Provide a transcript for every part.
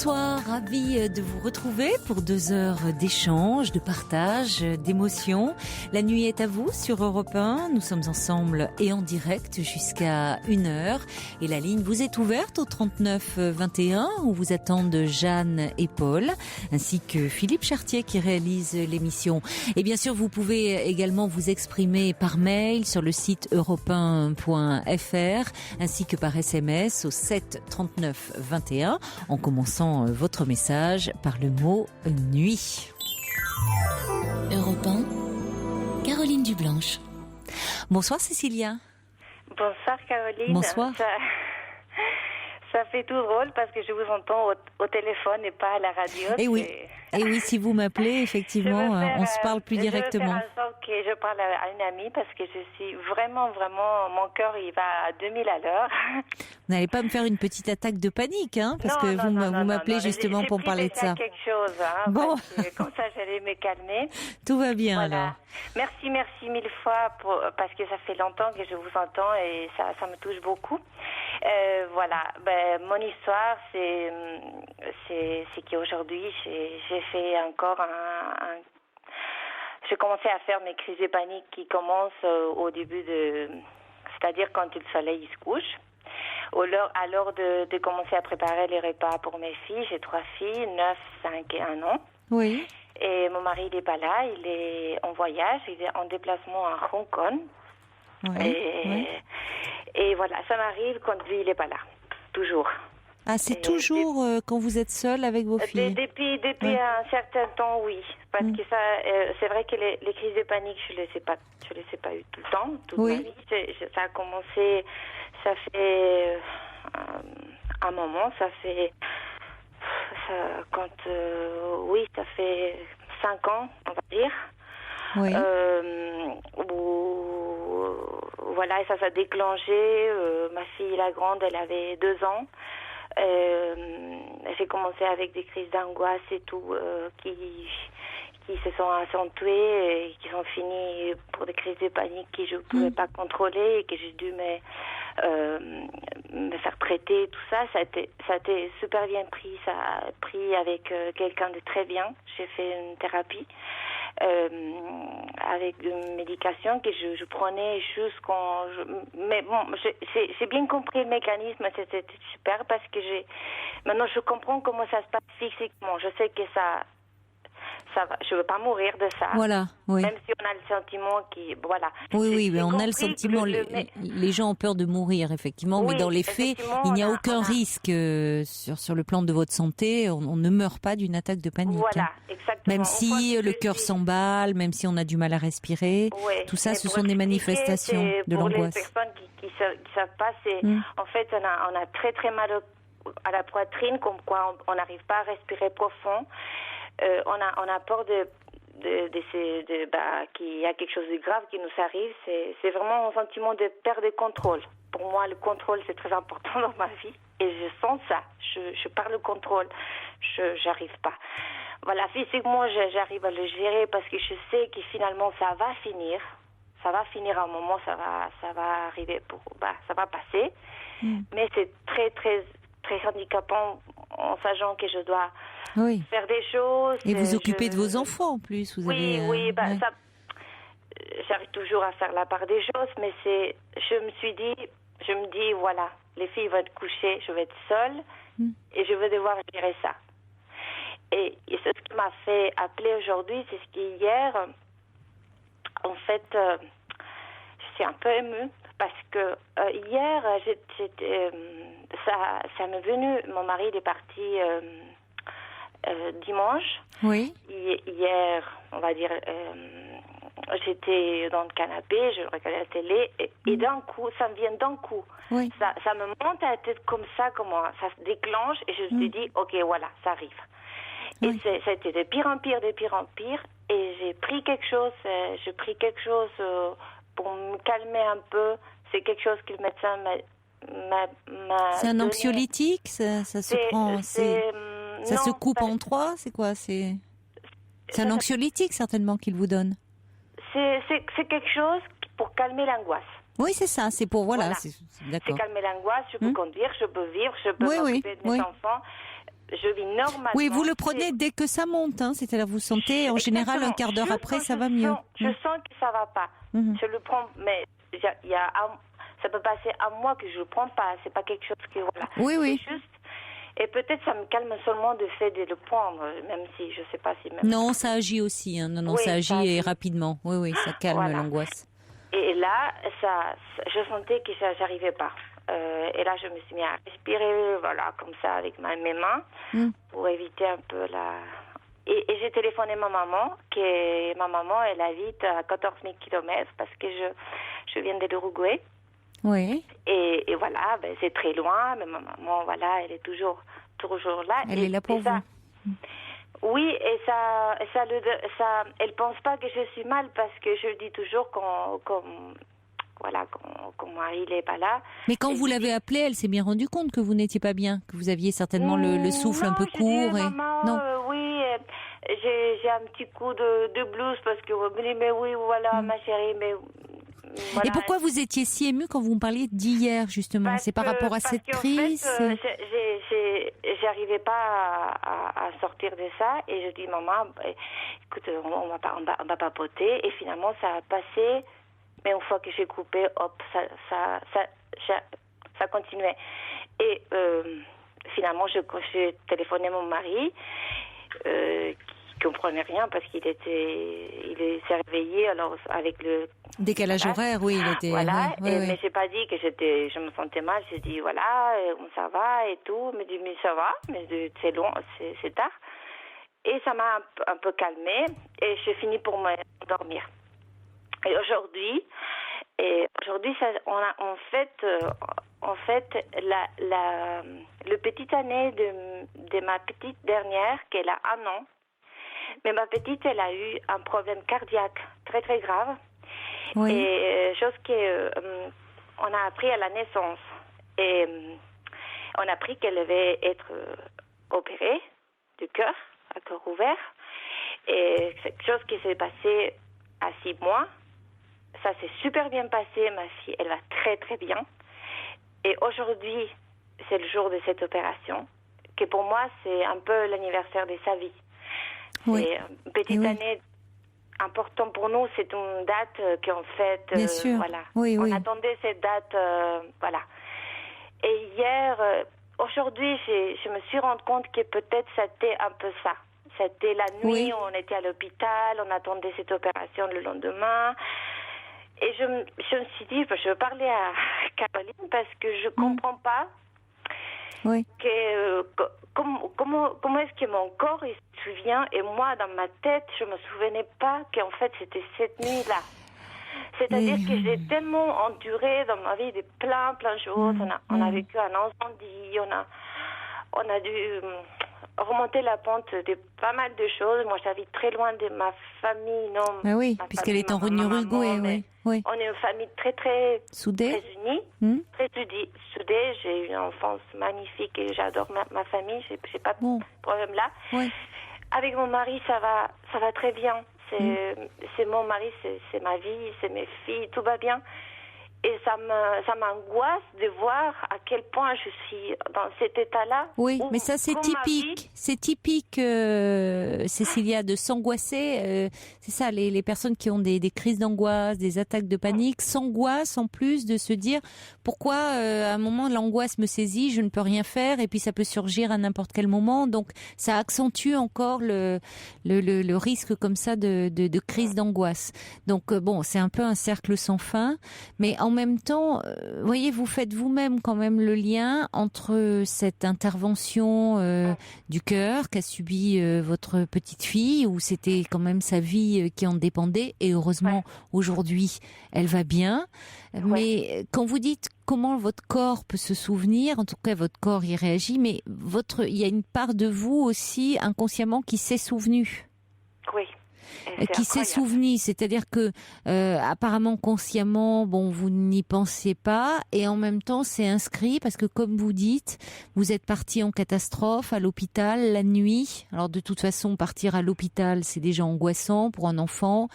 Bonsoir, ravi de vous retrouver pour 2 heures d'échange, de partage, d'émotions. La nuit est à vous sur Europe 1. Nous sommes ensemble et en direct jusqu'à 1h. Et la ligne vous est ouverte au 39 21 où vous attendent Jeanne et Paul, ainsi que Philippe Chartier qui réalise l'émission. Et bien sûr, vous pouvez également vous exprimer par mail sur le site europe1.fr ainsi que par SMS au 7 39 21 en commençant votre message par le mot nuit. Europe 1, Caroline Dublanche. Bonsoir Cécilia. Bonsoir Caroline. Bonsoir. Ça fait tout drôle parce que je vous entends au téléphone et pas à la radio. Et oui, si vous m'appelez, effectivement, on se parle plus directement. Je veux faire en sorte que je parle à une amie parce que je suis vraiment, mon cœur il va à 2000 à l'heure. Vous n'allez pas me faire une petite attaque de panique, hein, parce que vous m'appelez justement pour parler de ça. Quelque chose, hein, bon. Parce que comme ça j'allais me calmer. Tout va bien voilà. alors. Merci mille fois parce que ça fait longtemps que je vous entends et ça me touche beaucoup. Voilà, mon histoire c'est qu'aujourd'hui j'ai fait encore j'ai commencé à faire mes crises de panique qui commencent au début c'est-à-dire quand le soleil se couche. À l'heure de commencer à préparer les repas pour mes filles, j'ai 3 filles, 9, 5 et 1 an. Oui. Et mon mari il est pas là, il est en voyage, il est en déplacement à Hong Kong. Oui. Et voilà, ça m'arrive quand lui il est pas là, toujours. Ah, c'est toujours quand vous êtes seule avec vos filles. Depuis un certain temps, oui, parce que ça, c'est vrai que les crises de panique, je les ai pas eu tout le temps, toute ma vie. Ça a commencé, ça fait un moment, ça fait 5 ans, on va dire. Oui. Voilà, et ça s'est déclenché. Ma fille, la grande, elle avait 2 ans. J'ai commencé avec des crises d'angoisse et tout qui se sont accentuées et qui sont finies pour des crises de panique que je ne pouvais pas contrôler et que j'ai dû me faire traiter. Tout ça, ça a été super bien pris. Ça a pris avec quelqu'un de très bien. J'ai fait une thérapie avec une médication que je prenais jusqu'en... Mais bon, j'ai bien compris le mécanisme, c'était super parce que maintenant je comprends comment ça se passe physiquement. Je sais que ça va, je veux pas mourir de ça. Voilà, oui. Même si on a le sentiment voilà. Oui, mais on a le sentiment, les gens ont peur de mourir, effectivement, mais dans les faits, il n'y a aucun risque sur le plan de votre santé, on ne meurt pas d'une attaque de panique. Voilà, exactement. Même si le cœur s'emballe, même si on a du mal à respirer, tout ça, ce sont des manifestations de l'angoisse. Pour les personnes qui savent pas, en fait, on a très très mal à la poitrine, comme quoi on n'arrive pas à respirer profond. On a peur qu'il y a quelque chose de grave qui nous arrive. C'est vraiment un sentiment de perte de contrôle. Pour moi, le contrôle, c'est très important dans ma vie. Et je sens ça. Je parle le contrôle. J'arrive pas. Voilà, physiquement, j'arrive à le gérer parce que je sais que finalement, ça va finir. Ça va finir à un moment, ça va arriver ça va passer. Mais c'est très, très, très handicapant en sachant que je dois faire des choses. Et vous occupez de vos enfants en plus. Vous avez, ça, j'arrive toujours à faire la part des choses, mais je me dis, voilà, les filles vont être couchées, je vais être seule et je vais devoir gérer ça. Et ce qui m'a fait appeler aujourd'hui, c'est ce qu'hier, en fait, je suis un peu émue parce que hier, ça m'est venu, mon mari il est parti dimanche. Oui. Hier, on va dire, j'étais dans le canapé, je regardais la télé et d'un coup, ça me vient d'un coup. Oui. Ça me monte à la tête comme ça, ça se déclenche et je me suis dit, ok, voilà, ça arrive. Et ça a été de pire en pire et j'ai pris quelque chose, pour me calmer un peu. C'est quelque chose que le médecin m'a c'est un anxiolytique, ça se prend, ça se coupe en 3, c'est quoi? C'est un anxiolytique certainement qu'il vous donne. C'est quelque chose pour calmer l'angoisse. Oui, c'est ça, c'est pour, voilà. C'est calmer l'angoisse, je peux conduire, je peux vivre, je peux m'occuper de mes enfants. je vis normalement. Oui, vous le prenez dès que ça monte, hein, c'est-à-dire vous sentez en général un quart d'heure après ça va mieux. Je sens que ça va pas. Je le prends, mais ça peut passer un mois que je le prends pas. C'est pas quelque chose que voilà. Oui. C'est juste. Et peut-être ça me calme seulement de fait de le prendre, même si je sais pas si même. Non, ça agit aussi. Hein. Non, ça agit et rapidement. Oui, ça calme l'angoisse. Et là, je sentais que j'arrivais pas. Et là, je me suis mis à respirer, voilà, comme ça, avec mes mains, pour éviter un peu la. Et j'ai téléphoné ma maman, elle habite à 14 000 km parce que je viens de l'Uruguay. Oui. Et voilà, c'est très loin, mais ma maman, voilà, elle est toujours là. Elle est là pour vous. Oui, et ça, elle pense pas que je suis mal parce que je dis toujours quand mon mari n'est pas là. Mais quand vous l'avez appelée, elle s'est bien rendue compte que vous n'étiez pas bien, que vous aviez certainement le souffle un peu court. Maman, non. Oui, j'ai un petit coup de blues parce que vous me dites, mais oui, voilà, ma chérie, mais. Voilà. Et pourquoi vous étiez si émue quand vous me parliez d'hier, justement? C'est par rapport à cette crise? En fait, j'arrivais pas à sortir de ça et je dis, maman, écoute, on va papoter. Et finalement, ça a passé, mais une fois que j'ai coupé, hop, ça continuait. Et finalement, j'ai téléphoné mon mari, qui comprenait rien parce il s'est réveillé alors avec le décalage horaire, oui, il était. Voilà, oui. Mais j'ai pas dit que je me sentais mal. J'ai dit voilà, ça va et tout. Il me dit mais ça va, mais c'est long, c'est tard. Et ça m'a un peu calmée et j'ai fini pour m'endormir. Et aujourd'hui, on a en fait le petit année de ma petite dernière, qu'elle a 1 an. Mais ma petite, elle a eu un problème cardiaque très très grave. Oui. Et chose qu'on a appris à la naissance. Et on a appris qu'elle devait être opérée du cœur, à cœur ouvert. Et c'est quelque chose qui s'est passé à 6 mois. Ça s'est super bien passé. Ma fille, elle va très très bien. Et aujourd'hui, c'est le jour de cette opération, que pour moi, c'est un peu l'anniversaire de sa vie. Oui. C'est une petite année importante pour nous. C'est une date qu'en fait, bien sûr. Voilà. Oui. On attendait cette date, voilà. Et hier, aujourd'hui, je me suis rendu compte que peut-être c'était un peu ça. C'était la nuit où on était à l'hôpital, on attendait cette opération le lendemain. Et je me suis dit, je parlais à Caroline parce que je comprends pas que comment est-ce que mon corps il se souvient et moi dans ma tête je me souvenais pas qu'en fait c'était cette nuit-là. C'est-à-dire que j'ai tellement enduré dans ma vie de plein de choses. On a vécu un incendie, on a dû remonter la pente de pas mal de choses. Moi, j'habite très loin de ma famille, non. Ah oui, puisqu'elle est en Uruguay, oui. On est une famille très, très soudée, très unie, très soudée. J'ai eu une enfance magnifique et j'adore ma famille. J'ai pas de problème là. Oui. Avec mon mari, ça va très bien. C'est mon mari, c'est ma vie, c'est mes filles, tout va bien. Et ça m'angoisse de voir à quel point je suis dans cet état-là. Oui, mais ça c'est typique. C'est typique, Cécilia, de s'angoisser. C'est ça, les personnes qui ont des crises d'angoisse, des attaques de panique, s'angoissent en plus de se dire pourquoi à un moment l'angoisse me saisit, je ne peux rien faire, et puis ça peut surgir à n'importe quel moment. Donc ça accentue encore le risque comme ça de crise d'angoisse. Donc bon, c'est un peu un cercle sans fin, mais en même temps, voyez, vous faites vous-même quand même le lien entre cette intervention du cœur qu'a subi votre petite fille, où c'était quand même sa vie qui en dépendait, et heureusement aujourd'hui elle va bien. Mais quand vous dites comment votre corps peut se souvenir, en tout cas votre corps y réagit, mais il y a une part de vous aussi inconsciemment qui s'est souvenu. Oui. Qui s'est souvenu, c'est-à-dire que apparemment consciemment, vous n'y pensiez pas, et en même temps c'est inscrit parce que comme vous dites, vous êtes parti en catastrophe à l'hôpital la nuit. Alors de toute façon, partir à l'hôpital, c'est déjà angoissant pour un enfant.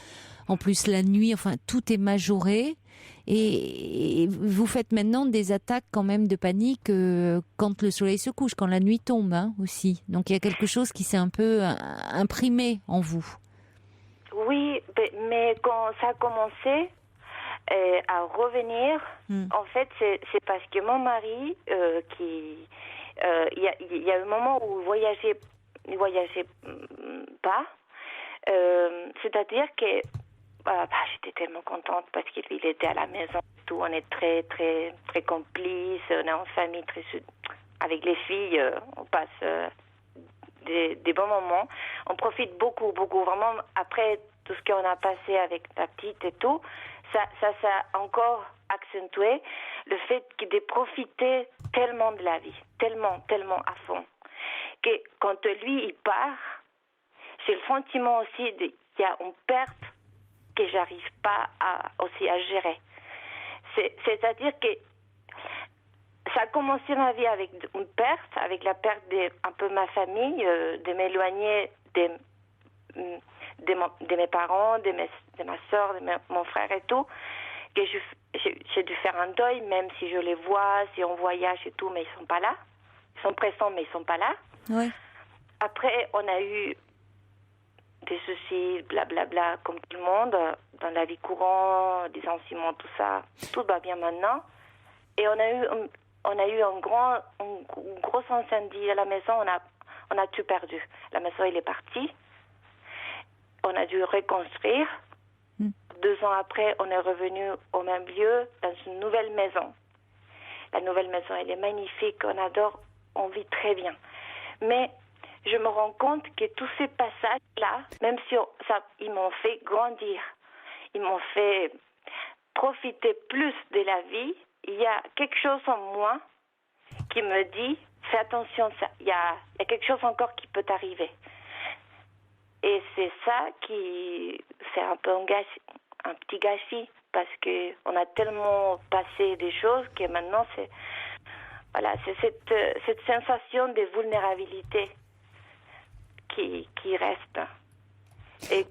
En plus, la nuit, enfin, tout est majoré. Et vous faites maintenant des attaques quand même de panique quand le soleil se couche, quand la nuit tombe aussi. Donc il y a quelque chose qui s'est un peu imprimé en vous. Oui, mais quand ça a commencé à revenir, en fait, c'est parce que mon mari, il y a un moment où il voyageait pas. C'est-à-dire que j'étais tellement contente parce qu'il était à la maison. Tout, on est très, très, très complices. On est en famille très avec les filles. On passe des bons moments. On profite beaucoup, beaucoup. Vraiment, après tout ce qu'on a passé avec la petite et tout, ça a encore accentué le fait de profiter tellement de la vie, tellement, tellement à fond, que quand lui, il part, j'ai le sentiment aussi qu'il y a une perte que j'arrive pas aussi à gérer. C'est-à-dire que ça a commencé ma vie avec une perte, avec la perte de un peu ma famille, de m'éloigner de mes parents, de ma soeur, mon frère et tout, que j'ai dû faire un deuil, même si je les vois, si on voyage et tout, mais ils sont pas là. Ils sont présents, mais ils sont pas là. Oui. Après, on a eu des soucis, blablabla, comme tout le monde, dans la vie courante, des licenciements, tout ça. Tout va bien maintenant. Et on a eu un gros incendie à la maison. On a tout perdu. La maison, elle est partie. On a dû reconstruire. 2 ans après, on est revenu au même lieu, dans une nouvelle maison. La nouvelle maison, elle est magnifique, on adore, on vit très bien. Mais je me rends compte que tous ces passages-là, même si ils m'ont fait grandir, ils m'ont fait profiter plus de la vie, il y a quelque chose en moi qui me dit, fais attention, il y a quelque chose encore qui peut t'arriver. Et c'est ça c'est un peu un petit gâchis, parce que on a tellement passé des choses que maintenant c'est cette sensation de vulnérabilité qui reste. Et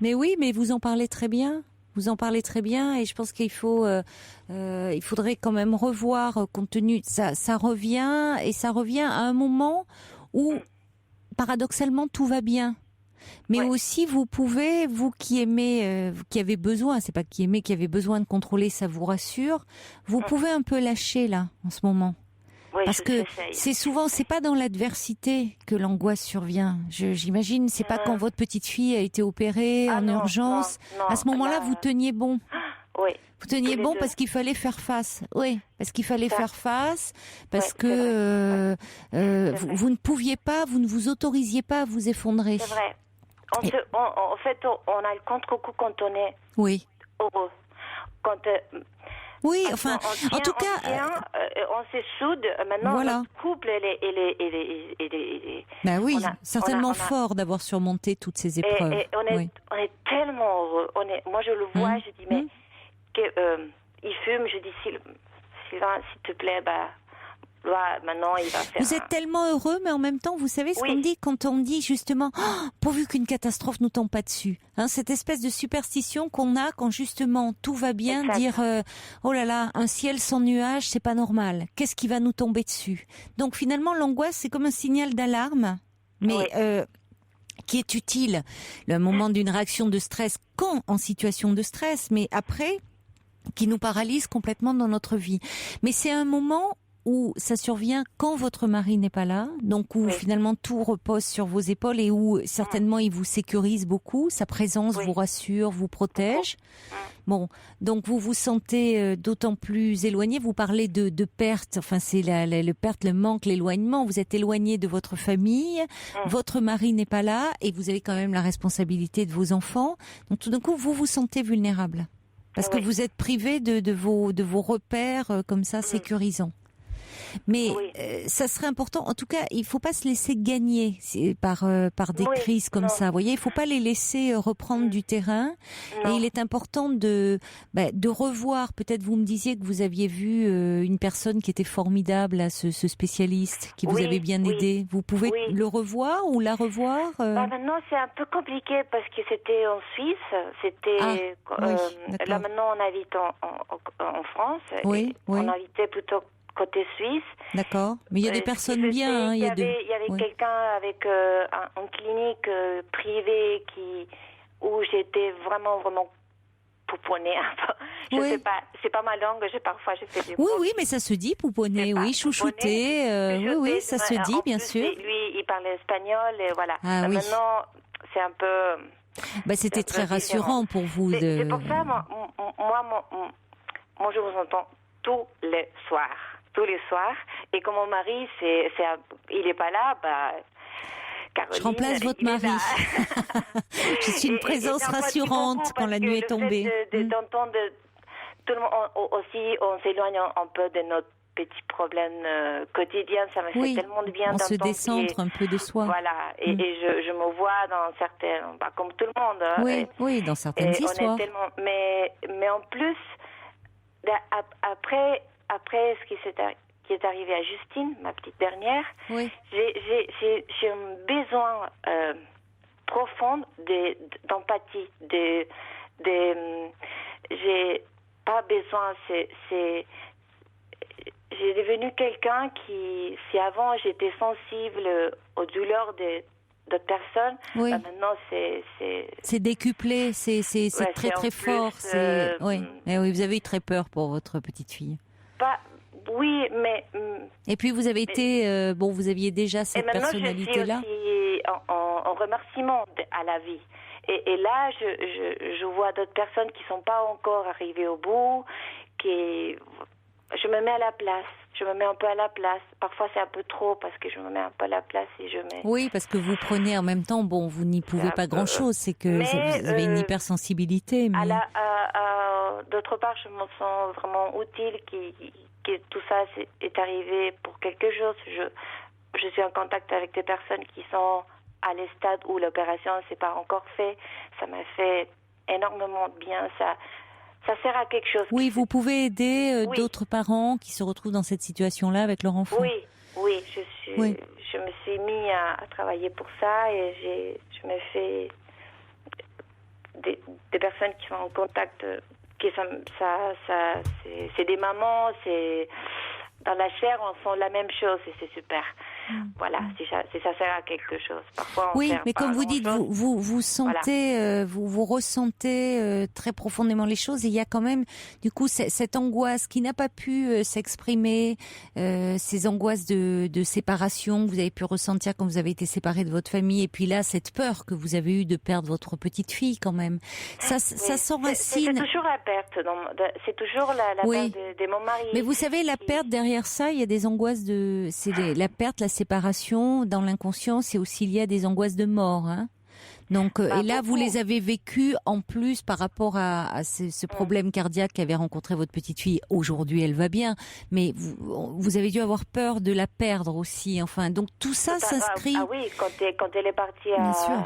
mais vous en parlez très bien. Vous en parlez très bien, et je pense qu'il faudrait quand même revoir, compte tenu, ça revient à un moment où paradoxalement tout va bien. Mais aussi, vous pouvez, vous qui aimez, qui avez besoin, c'est pas qui aimez, qui avez besoin de contrôler, ça vous rassure, vous pouvez un peu lâcher là, en ce moment. Oui, parce que c'est pas dans l'adversité que l'angoisse survient. J'imagine, c'est pas quand votre petite fille a été opérée en urgence. Non, à ce moment-là, vous teniez bon. Oui. Vous teniez bon parce qu'il fallait faire face. Oui, parce qu'il fallait faire face, parce que vous ne pouviez pas, vous ne vous autorisiez pas à vous effondrer. C'est vrai. En fait, on a le contre-coup quand on est heureux. Quand oui, enfin, en tout cas, on s'essoude. Maintenant, notre couple, il est ben oui, certainement fort d'avoir surmonté toutes ces épreuves. Et on est tellement heureux. Moi, je le vois, je dis, mais il fume. Je dis, Sylvain, s'il te plaît, maintenant, il va faire. Vous êtes tellement heureux, mais en même temps, vous savez ce qu'on dit quand on dit justement, pourvu qu'une catastrophe nous tombe pas dessus. Cette espèce de superstition qu'on a quand justement tout va bien, dire oh là là, un ciel sans nuages, c'est pas normal. Qu'est-ce qui va nous tomber dessus? Donc finalement, l'angoisse, c'est comme un signal d'alarme, mais qui est utile. Le moment d'une réaction de stress, quand en situation de stress, mais après, qui nous paralyse complètement dans notre vie. Mais c'est un moment où ça survient quand votre mari n'est pas là, donc où finalement tout repose sur vos épaules et où certainement il vous sécurise beaucoup, sa présence vous rassure, vous protège. Bon, donc vous vous sentez d'autant plus éloigné, vous parlez de perte, enfin c'est le perte, le manque, l'éloignement, vous êtes éloigné de votre famille, votre mari n'est pas là et vous avez quand même la responsabilité de vos enfants, donc tout d'un coup vous vous sentez vulnérable, parce que vous êtes privé de vos repères comme ça sécurisants. Mais Oui. ça serait important. En tout cas, il faut pas se laisser gagner par des crises comme ça. Vous voyez, il faut pas les laisser reprendre du terrain. Non. Et il est important de revoir. Peut-être vous me disiez que vous aviez vu une personne qui était formidable, à ce spécialiste qui vous avait bien aidé. Vous pouvez le revoir ou la revoir Maintenant, c'est un peu compliqué parce que c'était en Suisse. C'était là maintenant on habite en France. Oui. On habitait plutôt côté suisse. D'accord. Mais il y a des personnes bien. Il y avait quelqu'un avec une clinique privée où j'étais vraiment pouponner un peu. Je sais pas, c'est pas ma langue, parfois je fais des mots. Oui, mais ça se dit pouponner, chouchouter, oui, ça se dit, bien sûr. Lui, il parlait espagnol, et voilà. Maintenant, c'est un peu... c'était très rassurant pour vous. C'est pour ça, moi, je vous entends tous les soirs. Et comme mon mari, il est pas là, Caroline, je remplace votre mari. Je suis une présence rassurante quand la nuit est tombée. D'entendre tout le monde aussi, on s'éloigne un peu de notre petits problèmes quotidiens. Ça me fait tellement de bien. On se décentre un peu de soi. Voilà. Et je me vois dans certaines, comme tout le monde. Oui, dans certaines histoires. Mais en plus, après ce qui est arrivé à Justine, ma petite dernière, j'ai un besoin profond d'empathie. J'ai pas besoin, j'ai devenu quelqu'un qui, si avant j'étais sensible aux douleurs d'autres personnes, maintenant c'est décuplé, c'est très très fort. Oui, vous avez eu très peur pour votre petite fille. Oui, mais... Et puis vous avez été... vous aviez déjà cette personnalité-là. Et maintenant, je suis aussi en remerciement à la vie. Et là, je vois d'autres personnes qui ne sont pas encore arrivées au bout, je me mets à la place. Je me mets un peu à la place. Parfois, c'est un peu trop parce que je me mets un peu à la place et je mets... Oui, parce que vous prenez en même temps, vous n'y pouvez pas grand-chose. C'est que vous avez une hypersensibilité. Mais... D'autre part, je me sens vraiment utile que tout ça est arrivé pour quelque chose. Je suis en contact avec des personnes qui sont à les stades où l'opération ne s'est pas encore faite. Ça m'a fait énormément de bien. Ça sert à quelque chose. Oui, vous pouvez aider d'autres parents qui se retrouvent dans cette situation-là avec leur enfant. Oui, je me suis mis à travailler pour ça et je me fais des personnes qui sont en contact, c'est des mamans, c'est dans la chair, on sent la même chose et c'est super. Voilà, si ça sert à quelque chose. Parfois, mais comme vous dites, vous sentez, vous ressentez très profondément les choses. Et il y a quand même, du coup, cette angoisse qui n'a pas pu s'exprimer, ces angoisses de séparation que vous avez pu ressentir quand vous avez été séparés de votre famille. Et puis là, cette peur que vous avez eue de perdre votre petite fille, quand même. Ça s'enracine. C'est toujours la perte. C'est toujours la perte de mon mari. Mais vous savez, la perte, derrière ça, il y a des angoisses la perte, la séparation, dans l'inconscient, c'est aussi lié à des angoisses de mort. Donc, et là, vous les avez vécues en plus par rapport à ce problème cardiaque qu'avait rencontré votre petite fille. Aujourd'hui, elle va bien, mais vous avez dû avoir peur de la perdre aussi. Enfin, donc tout ça s'inscrit. Oui, quand elle est partie. Bien sûr.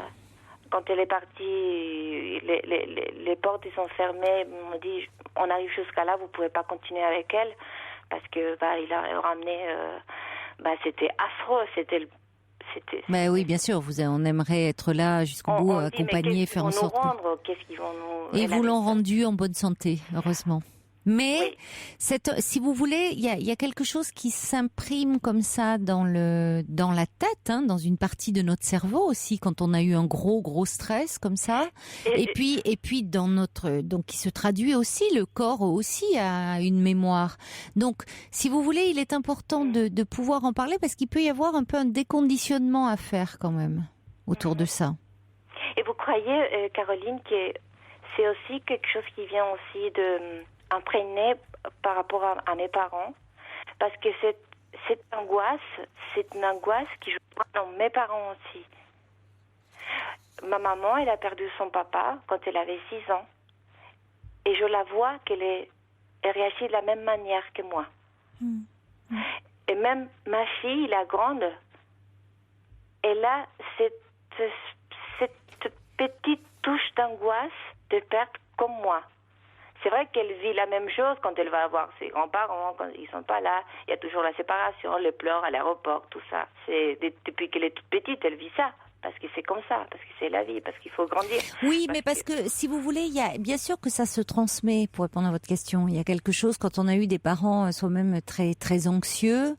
Quand elle est partie, les portes sont fermées. On me dit, on arrive jusqu'à là, vous pouvez pas continuer avec elle parce que il a ramené. C'était affreux, oui, bien sûr, on aimerait être là jusqu'au bout, accompagner, faire en sorte. Qu'est-ce qu'ils vont nous... Et vous l'ont rendu en bonne santé, heureusement. Mais si vous voulez, il y a quelque chose qui s'imprime comme ça dans la tête, dans une partie de notre cerveau aussi, quand on a eu un gros stress comme ça. Et puis dans donc qui se traduit aussi, le corps aussi a une mémoire. Donc, si vous voulez, il est important de pouvoir en parler parce qu'il peut y avoir un peu un déconditionnement à faire quand même autour de ça. Et vous croyez, Caroline, que c'est aussi quelque chose qui vient aussi imprégné par rapport à mes parents, parce que cette angoisse, c'est une angoisse qui je vois dans mes parents aussi. Ma maman, elle a perdu son papa quand elle avait 6 ans, et je la vois qu'elle réagit de la même manière que moi. Et même ma fille, la grande, elle a cette petite touche d'angoisse de perte comme moi. C'est vrai qu'elle vit la même chose quand elle va voir ses grands-parents, quand ils sont pas là. Il y a toujours la séparation, les pleurs à l'aéroport, tout ça. Depuis qu'elle est toute petite, elle vit ça. Parce que c'est comme ça, parce que c'est la vie, parce qu'il faut grandir. Oui, mais parce que si vous voulez, il y a bien sûr que ça se transmet. Pour répondre à votre question, il y a quelque chose quand on a eu des parents soi-même très très anxieux,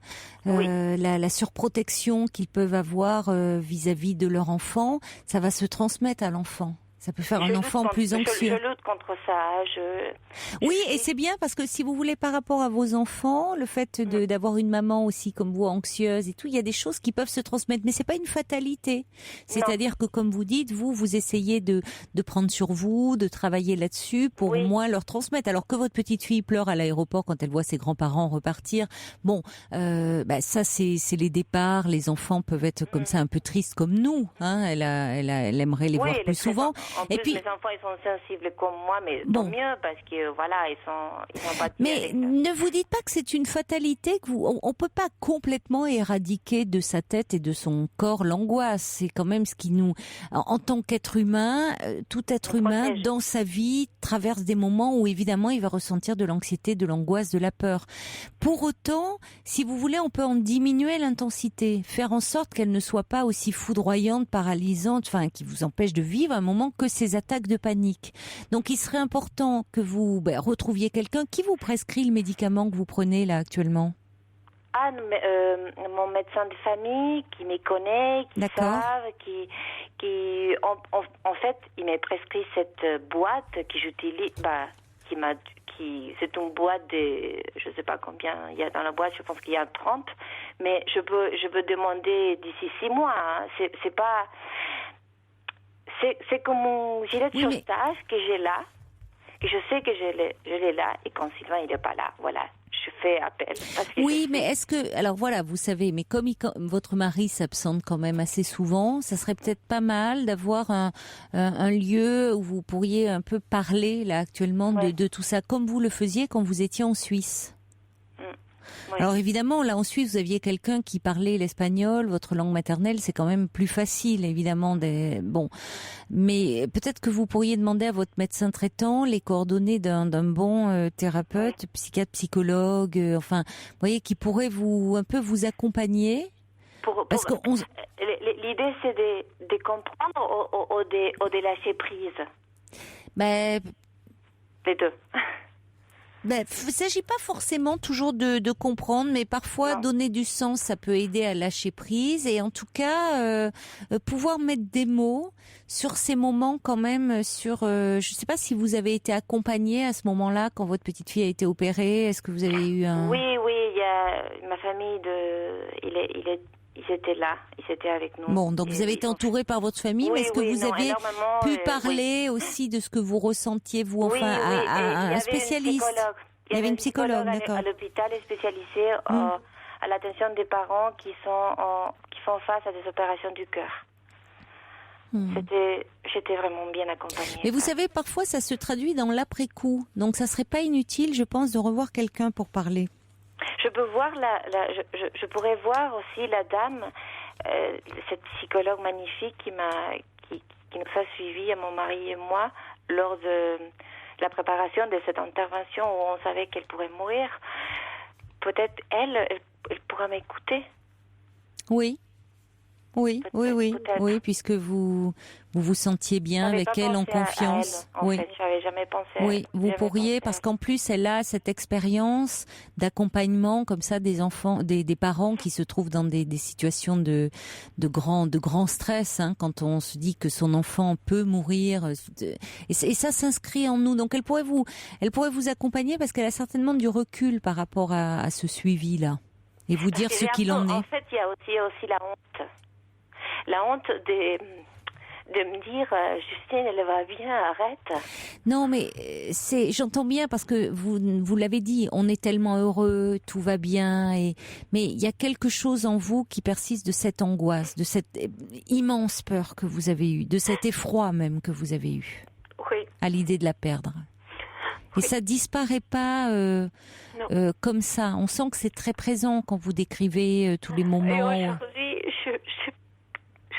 Oui. la surprotection qu'ils peuvent avoir vis-à-vis de leur enfant, ça va se transmettre à l'enfant. Ça peut faire un enfant plus anxieux. Je lutte contre ça. Oui, et c'est bien parce que si vous voulez, par rapport à vos enfants, le fait d'avoir une maman aussi comme vous anxieuse et tout, il y a des choses qui peuvent se transmettre, mais c'est pas une fatalité. C'est-à-dire que, comme vous dites, vous essayez de prendre sur vous, de travailler là-dessus pour au moins leur transmettre. Alors que votre petite fille pleure à l'aéroport quand elle voit ses grands-parents repartir, bon, ça c'est les départs. Les enfants peuvent être comme ça un peu tristes comme nous. Hein. Elle aimerait les voir plus souvent. En plus, mes enfants, ils sont sensibles comme moi, mais tant mieux, parce que, voilà, ils sont pas... Mais ne vous dites pas que c'est une fatalité, on peut pas complètement éradiquer de sa tête et de son corps l'angoisse. C'est quand même ce qui nous... En tant qu'être humain, tout être humain, dans sa vie, traverse des moments où, évidemment, il va ressentir de l'anxiété, de l'angoisse, de la peur. Pour autant, si vous voulez, on peut en diminuer l'intensité, faire en sorte qu'elle ne soit pas aussi foudroyante, paralysante, enfin, qui vous empêche de vivre un moment que ces attaques de panique. Donc il serait important que vous retrouviez quelqu'un qui vous prescrit le médicament que vous prenez là actuellement. Mon médecin de famille qui me connaît, qui savent, en fait, il m'a prescrit cette boîte que j'utilise, c'est une boîte de, je sais pas combien il y a dans la boîte, je pense qu'il y a 30, mais je peux demander d'ici 6 mois. Hein. C'est pas... C'est comme mon gilet de sauvetage que j'ai là, que je sais que je l'ai là, et quand Sylvain il n'est pas là, voilà, je fais appel. Oui, mais est-ce que, alors voilà, vous savez, mais comme votre mari s'absente quand même assez souvent, ça serait peut-être pas mal d'avoir un lieu où vous pourriez un peu parler là actuellement de tout ça, comme vous le faisiez quand vous étiez en Suisse. Oui. Alors évidemment, là en Suisse, vous aviez quelqu'un qui parlait l'espagnol, votre langue maternelle, c'est quand même plus facile, évidemment. Bon, mais peut-être que vous pourriez demander à votre médecin traitant les coordonnées d'un bon thérapeute, psychiatre, psychologue, enfin, vous voyez, qui pourrait un peu vous accompagner. Parce que l'idée, c'est de comprendre ou de lâcher prise. Les deux. Il ne s'agit pas forcément toujours de comprendre, mais parfois donner du sens, ça peut aider à lâcher prise. Et en tout cas, pouvoir mettre des mots sur ces moments quand même. Je ne sais pas si vous avez été accompagnée à ce moment-là quand votre petite fille a été opérée. Est-ce que vous avez eu un... Oui, il y a ma famille ils étaient là, ils étaient avec nous. Bon, donc vous avez été entourée par votre famille, mais est-ce que vous avez pu parler aussi de ce que vous ressentiez, vous, à un spécialiste? Il y avait une psychologue, d'accord. À l'hôpital spécialisé à l'attention des parents qui font face à des opérations du cœur. J'étais vraiment bien accompagnée. Mais vous savez, parfois ça se traduit dans l'après-coup, donc ça serait pas inutile, je pense, de revoir quelqu'un pour parler. Je peux voir je pourrais voir aussi la dame, cette psychologue magnifique qui nous a suivis, à mon mari et moi, lors de la préparation de cette intervention où on savait qu'elle pourrait mourir. Peut-être elle pourra m'écouter. Oui, puisque vous sentiez bien avec elle, en confiance. En fait, j'avais jamais pensé à elle. Oui, vous pourriez, parce qu'en plus, elle a cette expérience d'accompagnement comme ça des enfants, des parents qui se trouvent dans des situations de grand stress, hein, quand on se dit que son enfant peut mourir, et ça s'inscrit en nous. Donc elle pourrait vous accompagner parce qu'elle a certainement du recul par rapport à ce suivi-là, et vous dire ce qu'il en est. En fait, il y a aussi la honte. La honte de me dire Justine, elle va bien, arrête. Non, mais j'entends bien parce que vous l'avez dit, on est tellement heureux, tout va bien, mais il y a quelque chose en vous qui persiste de cette angoisse, de cette immense peur que vous avez eue, de cet effroi même que vous avez eu à l'idée de la perdre. Et ça disparaît pas comme ça. On sent que c'est très présent quand vous décrivez tous les moments. Et aujourd'hui,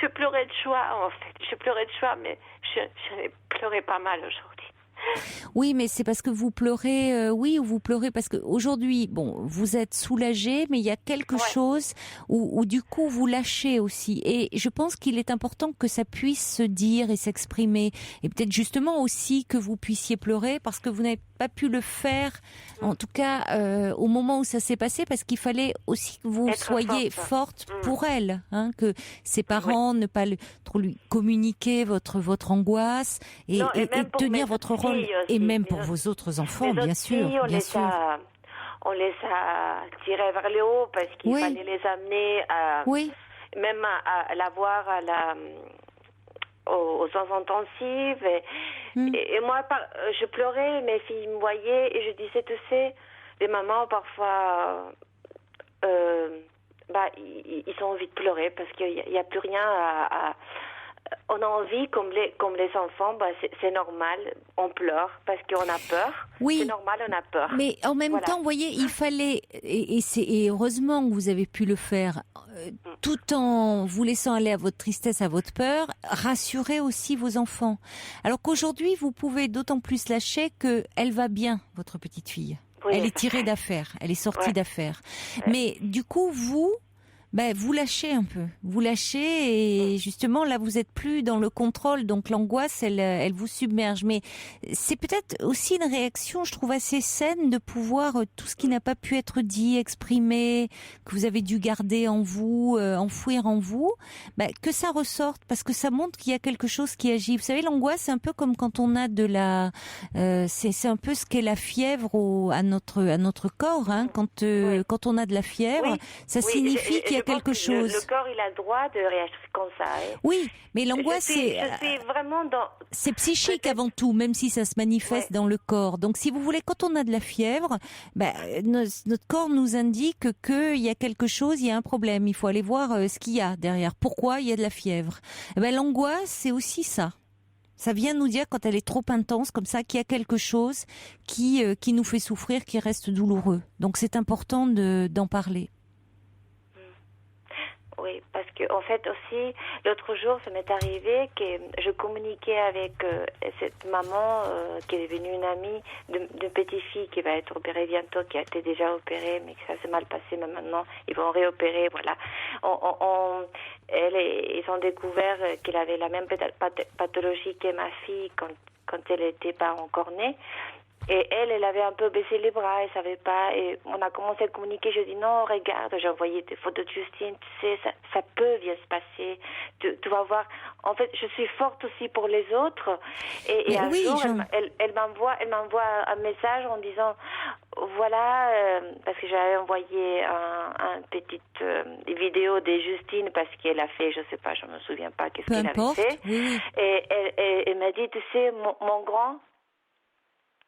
je pleurais de joie, en fait. Je pleurais de joie, mais j'en ai pleuré pas mal aujourd'hui. Oui, mais c'est parce que vous pleurez, ou vous pleurez parce que aujourd'hui, bon, vous êtes soulagé, mais il y a quelque chose où du coup vous lâchez aussi. Et je pense qu'il est important que ça puisse se dire et s'exprimer. Et peut-être justement aussi que vous puissiez pleurer parce que vous n'avez pas pu le faire, en tout cas au moment où ça s'est passé, parce qu'il fallait aussi que vous soyez forte pour elle, hein, que ses parents ne pas trop lui communiquer votre angoisse et tenir votre rôle, aussi, et même pour vos autres enfants, bien sûr, bien sûr. On les a tirés vers le haut parce qu'il fallait les amener même à la voir aux soins intensifs. Et moi, je pleurais, mes filles me voyaient et je disais, tu sais, les mamans, parfois, ils ont envie de pleurer parce qu'il n'y a plus rien on a envie, comme les enfants, c'est normal, on pleure parce qu'on a peur. Oui. C'est normal, on a peur. Mais en même temps, vous voyez, il fallait, et heureusement que vous avez pu le faire, tout en vous laissant aller à votre tristesse, à votre peur, rassurer aussi vos enfants. Alors qu'aujourd'hui, vous pouvez d'autant plus lâcher qu'elle va bien, votre petite fille. Oui, elle est tirée d'affaire, elle est sortie d'affaire. Mais du coup, vous lâchez un peu. Vous lâchez et justement, là, vous êtes plus dans le contrôle. Donc, l'angoisse, elle vous submerge. Mais c'est peut-être aussi une réaction, je trouve, assez saine de pouvoir tout ce qui n'a pas pu être dit, exprimé, que vous avez dû garder en vous, enfouir en vous, que ça ressorte parce que ça montre qu'il y a quelque chose qui agit. Vous savez, l'angoisse, c'est un peu comme quand on a c'est un peu ce qu'est la fièvre à notre corps, hein. Quand on a de la fièvre, ça signifie qu'il y a quelque chose. Le corps, il a le droit de réagir comme ça. Hein. Oui, mais l'angoisse, c'est vraiment c'est psychique avant tout, même si ça se manifeste dans le corps. Donc, si vous voulez, quand on a de la fièvre, notre corps nous indique qu'il y a quelque chose, il y a un problème. Il faut aller voir ce qu'il y a derrière. Pourquoi il y a de la fièvre? L'angoisse, c'est aussi ça. Ça vient nous dire, quand elle est trop intense, comme ça, qu'il y a quelque chose qui nous fait souffrir, qui reste douloureux. Donc, c'est important d'en parler. Oui, parce que en fait aussi, l'autre jour, ça m'est arrivé que je communiquais avec cette maman qui est devenue une amie d'une petite fille qui va être opérée bientôt, qui a été déjà opérée, mais que ça s'est mal passé, mais maintenant ils vont réopérer, voilà. Ils ont découvert qu'elle avait la même pathologie que ma fille quand elle n'était pas encore née. Et elle avait un peu baissé les bras, elle savait pas, et on a commencé à communiquer. Je dis non, regarde, j'ai envoyé des photos de Justine, tu sais, ça peut bien se passer, tu vas voir. En fait, je suis forte aussi pour les autres. Et un jour, elle m'envoie un message en disant, voilà, parce que j'avais envoyé une petite vidéo de Justine parce qu'elle a fait, je sais pas, je me souviens pas qu'est-ce qu'elle avait fait. Oui. Et elle m'a dit, tu sais, mon grand,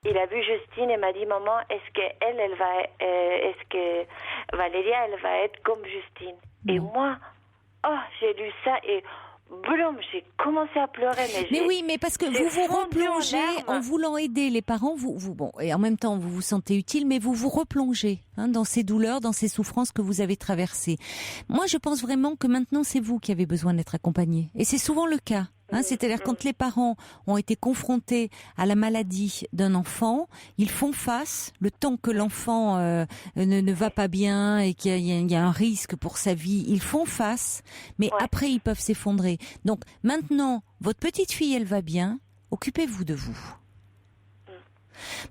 il a vu Justine et m'a dit, maman, est-ce que Valéria, elle va être comme Justine? Non. Et moi, j'ai lu ça et boum, j'ai commencé à pleurer. Mais oui, mais parce que vous vous replongez en voulant aider les parents, bon, et en même temps vous vous sentez utile, mais vous vous replongez dans ces douleurs, dans ces souffrances que vous avez traversées. Moi, je pense vraiment que maintenant c'est vous qui avez besoin d'être accompagné, et c'est souvent le cas. C'est-à-dire quand les parents ont été confrontés à la maladie d'un enfant, ils font face, le temps que l'enfant ne va pas bien et qu'il y a un risque pour sa vie, ils font face, mais après ils peuvent s'effondrer. Donc maintenant, votre petite fille, elle va bien, occupez-vous de vous.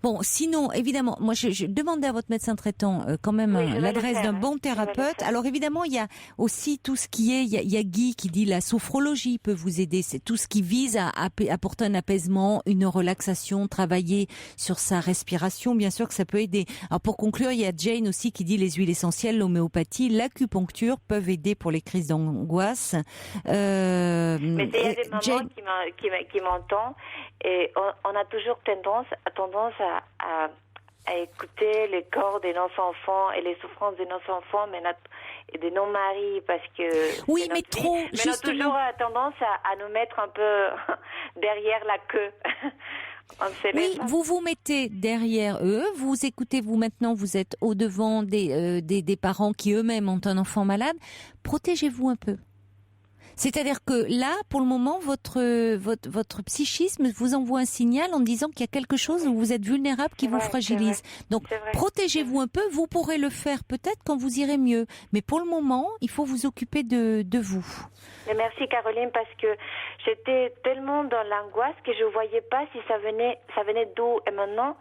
Bon, sinon, évidemment, moi, je demandais à votre médecin traitant quand même l'adresse d'un bon thérapeute. Alors, évidemment, il y a aussi tout ce qui est, il y a Guy qui dit la sophrologie peut vous aider. C'est tout ce qui vise à apporter un apaisement, une relaxation, travailler sur sa respiration. Bien sûr que ça peut aider. Alors, pour conclure, il y a Jane aussi qui dit les huiles essentielles, l'homéopathie, l'acupuncture peuvent aider pour les crises d'angoisse. Mais il y a des mamans qui m'entendent et on a toujours tendance à écouter les corps de nos enfants et les souffrances de nos enfants et de nos maris parce que oui, mais trop mais on a toujours tendance à nous mettre un peu derrière la queue. On ne sait Oui, même pas. vous vous mettez derrière eux, vous écoutez, vous maintenant, vous êtes au-devant des parents qui eux-mêmes ont un enfant malade. Protégez-vous un peu. C'est-à-dire que là, pour le moment, votre psychisme vous envoie un signal en disant qu'il y a quelque chose où vous êtes vulnérable qui vous Ouais, fragilise. Donc, c'est vrai. protégez-vous un peu. Vous pourrez le faire peut-être quand vous irez mieux. Mais pour le moment, il faut vous occuper de vous. Mais merci Caroline, parce que j'étais tellement dans l'angoisse que je ne voyais pas si ça venait d'où. Et maintenant,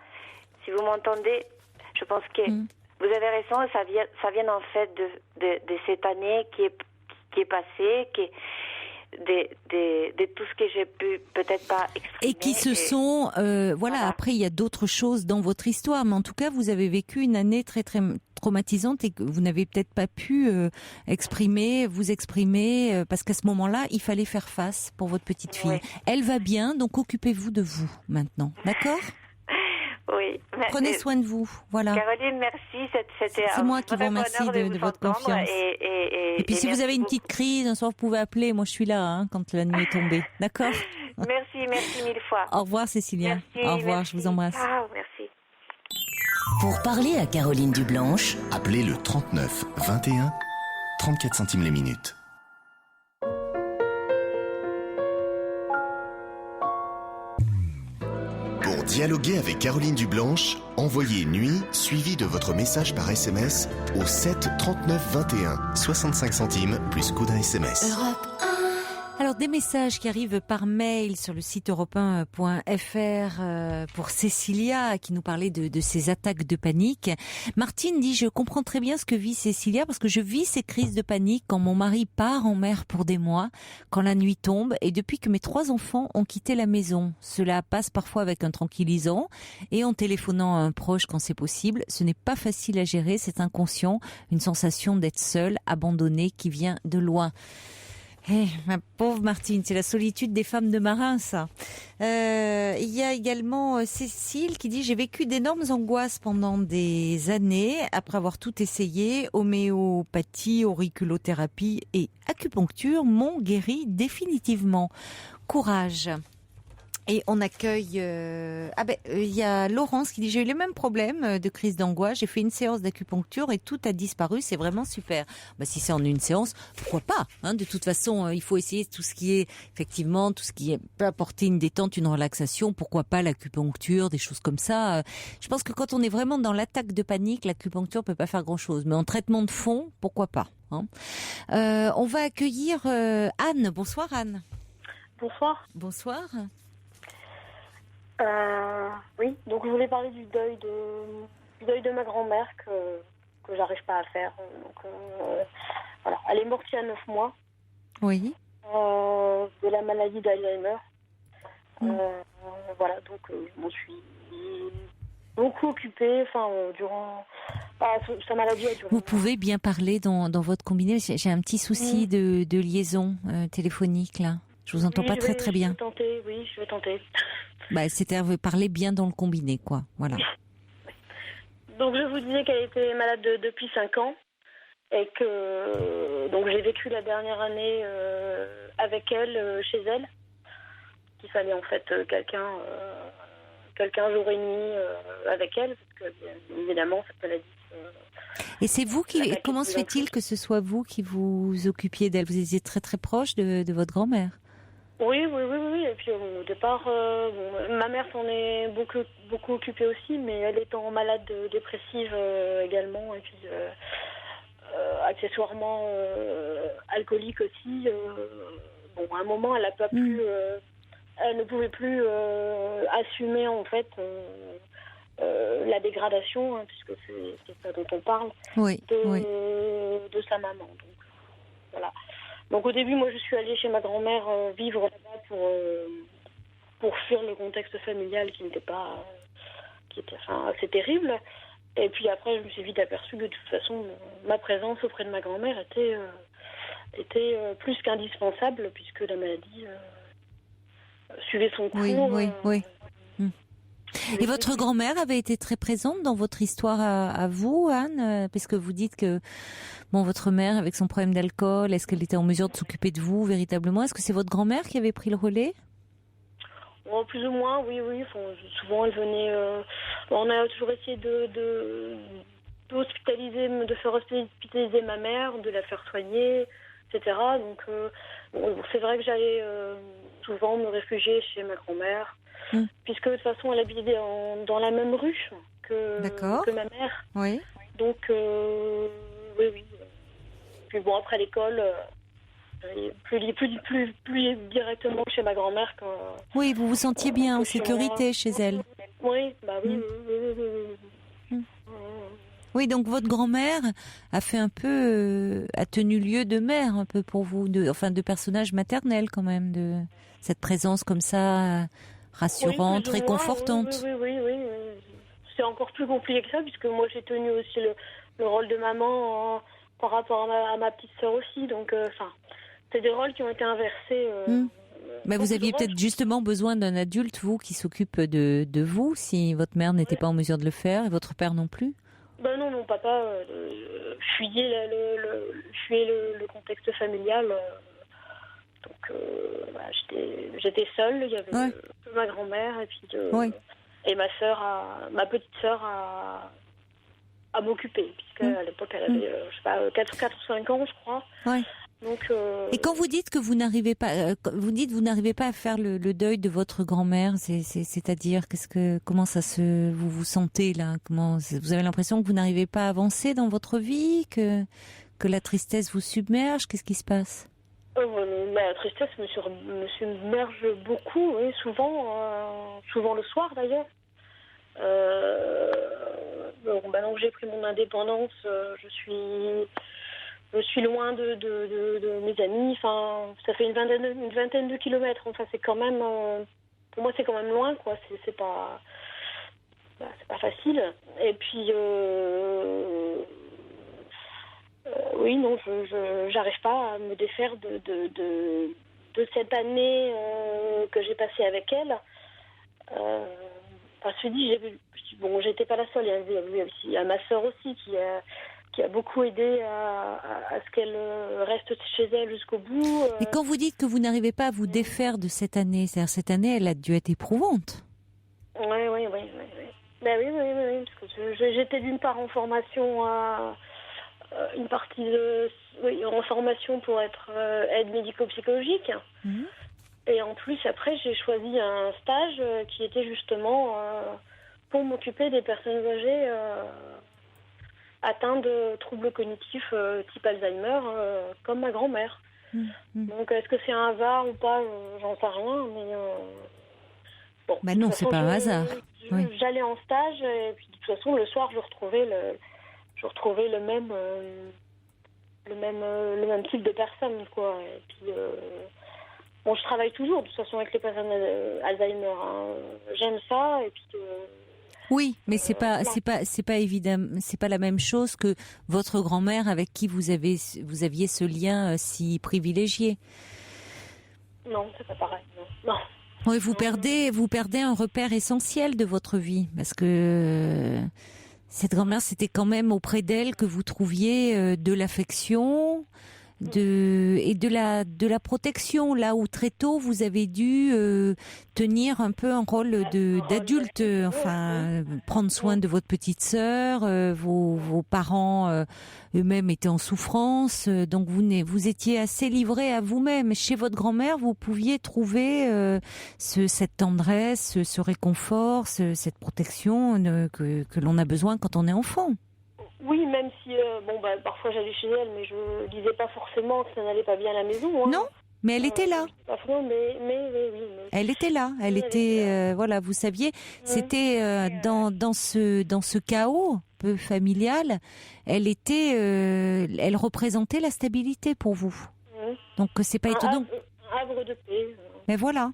si vous m'entendez, je pense que vous avez raison, ça vient en fait de cette année qui est passée, de tout ce que j'ai pu peut-être pas exprimer. Et qui se sont... voilà, après, il y a d'autres choses dans votre histoire. Mais en tout cas, vous avez vécu une année très, très traumatisante et que vous n'avez peut-être pas pu vous exprimer, parce qu'à ce moment-là, il fallait faire face pour votre petite fille. Oui. Elle va bien, donc occupez-vous de vous maintenant. D'accord ? Oui. Prenez soin de vous. Voilà. Caroline, merci. C'était C'est moi qui vous vrai remercie bonheur de vous votre entendre confiance. Et puis si vous avez une petite crise, un soir, vous pouvez appeler. Moi, je suis là quand la nuit est tombée. D'accord ? Merci mille fois. Au revoir, Cécilia. Merci, Au revoir, merci. je vous embrasse. Ah, merci. Pour parler à Caroline Dublanche, Appelez le 39 21 34 centimes les minutes. Pour dialoguer avec Caroline Dublanche, envoyez nuit suivi de votre message par SMS au 7 39 21 65 centimes plus coût d'un SMS. Europe 1. Alors, des messages qui arrivent par mail sur le site europe1.fr pour Cécilia qui nous parlait de ces attaques de panique. Martine dit « Je comprends très bien ce que vit Cécilia parce que je vis ces crises de panique quand mon mari part en mer pour des mois, quand la nuit tombe et depuis que mes 3 enfants ont quitté la maison. Cela passe parfois avec un tranquillisant et en téléphonant à un proche quand c'est possible. Ce n'est pas facile à gérer, c'est inconscient, une sensation d'être seule, abandonnée qui vient de loin. » Ma pauvre Martine, c'est la solitude des femmes de marins, ça. Il y a également Cécile qui dit « J'ai vécu d'énormes angoisses pendant des années, après avoir tout essayé, homéopathie, auriculothérapie et acupuncture m'ont guéri définitivement. Courage !» Et on accueille... il y a Laurence qui dit « J'ai eu les mêmes problèmes de crise d'angoisse. J'ai fait une séance d'acupuncture et tout a disparu. C'est vraiment super. » Si c'est en une séance, pourquoi pas, de toute façon, il faut essayer tout ce qui est, effectivement, tout ce qui peut apporter une détente, une relaxation. Pourquoi pas l'acupuncture, des choses comme ça. Je pense que quand on est vraiment dans l'attaque de panique, l'acupuncture peut pas faire grand-chose. Mais en traitement de fond, pourquoi pas. On va accueillir Anne. Bonsoir Anne. Bonsoir. Bonsoir. Oui, donc je voulais parler du deuil de ma grand-mère que j'arrive pas à faire. Donc, voilà. Elle est morte il y a 9 mois. Oui. De la maladie d'Alzheimer. Voilà, donc je m'en suis beaucoup occupée, durant... sa maladie a duré. Vous pouvez bien parler dans votre combiné. J'ai un petit souci de liaison téléphonique, là. Je vous entends pas très bien. Je vais tenter. C'est-à-dire, vous parlez bien dans le combiné, quoi. Voilà. Donc, je vous disais qu'elle était malade depuis 5 ans et que donc j'ai vécu la dernière année avec elle, chez elle. Qu'il fallait en fait quelqu'un jour et nuit avec elle, parce que bien évidemment cette maladie. Et c'est vous qui... Comment se fait-il que ce soit vous qui vous occupiez d'elle ? Vous étiez très très proche de votre grand-mère ? Oui. Et puis au départ, ma mère s'en est beaucoup occupée aussi, mais elle étant malade dépressive également, et puis accessoirement alcoolique aussi. À un moment, elle ne pouvait plus assumer en fait la dégradation, puisque c'est ça dont on parle, de sa maman. Donc voilà. Donc au début, moi, je suis allée chez ma grand-mère vivre là-bas pour fuir le contexte familial qui était assez terrible. Et puis après, je me suis vite aperçue que de toute façon, ma présence auprès de ma grand-mère était plus qu'indispensable, puisque la maladie suivait son cours. Oui. Et votre grand-mère avait été très présente dans votre histoire à vous, Anne, parce que vous dites que votre mère, avec son problème d'alcool, est-ce qu'elle était en mesure de s'occuper de vous véritablement ? Est-ce que c'est votre grand-mère qui avait pris le relais ? Bon, plus ou moins, oui. Enfin, souvent, elle venait... on a toujours essayé d'hospitaliser, de faire hospitaliser ma mère, de la faire soigner, etc. Donc, c'est vrai que j'allais souvent me réfugier chez ma grand-mère, puisque de toute façon, elle habitait dans la même rue que ma mère. Oui. Donc, oui. Puis bon, après l'école, plus directement chez ma grand-mère. Oui, vous vous sentiez bien en sécurité chez elle. Oui, oui. Oui, donc votre grand-mère a fait un peu, a tenu lieu de mère un peu pour vous, de personnage maternel quand même, de cette présence comme ça, rassurante, réconfortante. Oui. C'est encore plus compliqué que ça, puisque moi j'ai tenu aussi le rôle de maman par rapport à ma petite sœur aussi. Donc, c'est des rôles qui ont été inversés. Mais vous aviez peut-être justement besoin d'un adulte, vous, qui s'occupe de vous, si votre mère n'était pas en mesure de le faire, et votre père non plus. Ben non, papa fuyait le contexte familial. Donc, j'étais seule. Il y avait ma grand-mère et puis et ma petite sœur à m'occuper, puisqu'à l'époque elle avait, 4 ou 5 ans, je crois. Ouais. Donc, et quand vous dites que vous n'arrivez pas, à faire le deuil de votre grand-mère, c'est-à-dire comment vous vous sentez là? Vous avez l'impression que vous n'arrivez pas à avancer dans votre vie, que la tristesse vous submerge? Qu'est-ce qui se passe? La tristesse me submerge beaucoup, oui, souvent le soir d'ailleurs. Maintenant que j'ai pris mon indépendance, je suis loin de mes amis. Enfin, ça fait une vingtaine de kilomètres. Enfin, c'est quand même, pour moi, c'est quand même loin, quoi. C'est pas facile. Et puis, oui, non, j'arrive pas à me défaire de cette année que j'ai passée avec elle. Je me dis, j'étais pas la seule. Il y a ma sœur aussi qui a beaucoup aidé à ce qu'elle reste chez elle jusqu'au bout. Et quand vous dites que vous n'arrivez pas à vous défaire de cette année, c'est-à-dire cette année, elle a dû être éprouvante. Oui. Ben oui, parce que j'étais d'une part en formation une partie en formation pour être aide médico-psychologique. Et en plus, après, j'ai choisi un stage qui était justement pour m'occuper des personnes âgées atteintes de troubles cognitifs type Alzheimer, comme ma grand-mère. Donc, est-ce que c'est un hasard ou pas? J'en sais rien, mais... bon, bah non, c'est pas un hasard. J'allais en stage, et puis de toute façon, le soir, je retrouvais le même type de personnes, quoi. Et puis... je travaille toujours, de toute façon, avec les personnes Alzheimer. J'aime ça, et puis... oui, mais c'est pas évident, c'est pas la même chose que votre grand-mère avec qui vous aviez ce lien si privilégié. Non, c'est pas pareil, non. Oui, vous perdez un repère essentiel de votre vie, parce que cette grand-mère, c'était quand même auprès d'elle que vous trouviez de l'affection, et de la protection, là où très tôt vous avez dû tenir un peu un rôle d'adulte, enfin prendre soin de votre petite sœur, vos parents eux-mêmes étaient en souffrance, donc vous étiez assez livré à vous-même. Chez votre grand-mère, vous pouviez trouver cette tendresse, ce réconfort, cette protection que l'on a besoin quand on est enfant. Oui, même si parfois j'allais chez elle, mais je disais pas forcément que ça n'allait pas bien à la maison. Hein. Non, mais elle était là. Elle était là. Elle était voilà, vous saviez, c'était dans ce chaos peu familial, elle représentait la stabilité pour vous. Donc c'est pas étonnant. Un havre de paix. Mais voilà.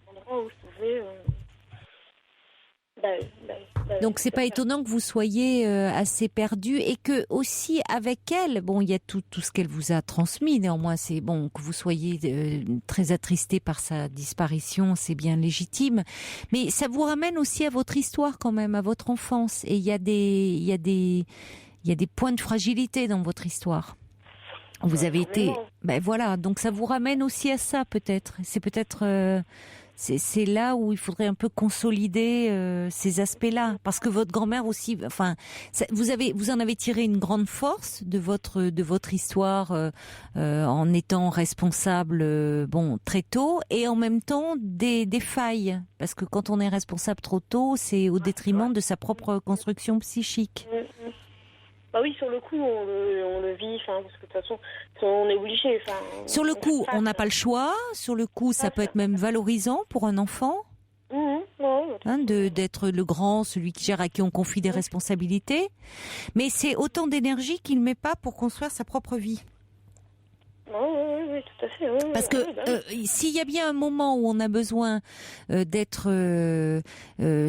Donc c'est pas étonnant que vous soyez assez perdu, et que aussi avec elle, il y a tout ce qu'elle vous a transmis. Néanmoins, c'est bon que vous soyez très attristé par sa disparition, c'est bien légitime. Mais ça vous ramène aussi à votre histoire quand même, à votre enfance. Et il y a des points de fragilité dans votre histoire. Vous avez été, voilà. Donc ça vous ramène aussi à ça peut-être. C'est peut-être c'est là où il faudrait un peu consolider ces aspects-là, parce que votre grand-mère aussi, enfin, vous en avez tiré une grande force de votre histoire en étant responsable, très tôt, et en même temps des failles, parce que quand on est responsable trop tôt, c'est au détriment de sa propre construction psychique. Bah oui, sur le coup, on le vit, parce que de toute façon, on est obligé. Sur le coup, on n'a pas le choix. Sur le coup, ça peut être même valorisant pour un enfant, d'être le grand, celui qui gère, à qui on confie des responsabilités. Mais c'est autant d'énergie qu'il ne met pas pour construire sa propre vie. Oui, tout à fait. Oui, parce que s'il y a bien un moment où on a besoin d'être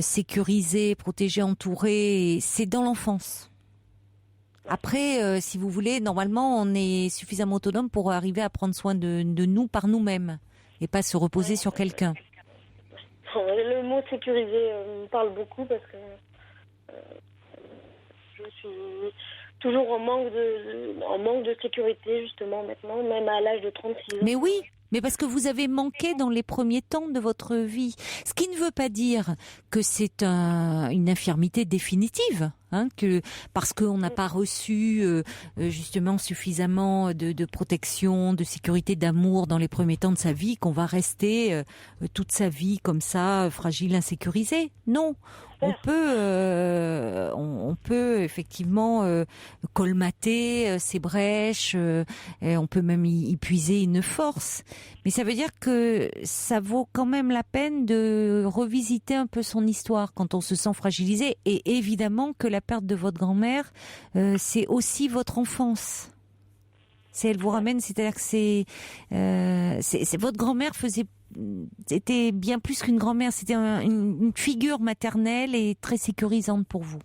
sécurisé, protégé, entouré, c'est dans l'enfance. Après, si vous voulez, normalement, on est suffisamment autonome pour arriver à prendre soin de nous par nous-mêmes et pas se reposer sur quelqu'un. Le mot sécurisé me parle beaucoup parce que je suis toujours en manque de sécurité, justement, maintenant, même à l'âge de 36 ans. Mais oui, mais parce que vous avez manqué dans les premiers temps de votre vie. Ce qui ne veut pas dire que c'est une infirmité définitive. Parce qu'on n'a pas reçu justement suffisamment de protection, de sécurité, d'amour dans les premiers temps de sa vie, qu'on va rester toute sa vie comme ça, fragile, insécurisé. Non, on peut effectivement colmater ces brèches, et on peut même y puiser une force. Mais ça veut dire que ça vaut quand même la peine de revisiter un peu son histoire quand on se sent fragilisé. Et évidemment que la perte de votre grand-mère, c'est aussi votre enfance. Si elle vous ramène, c'est-à-dire que c'est votre grand-mère c'était bien plus qu'une grand-mère, c'était une figure maternelle et très sécurisante pour vous.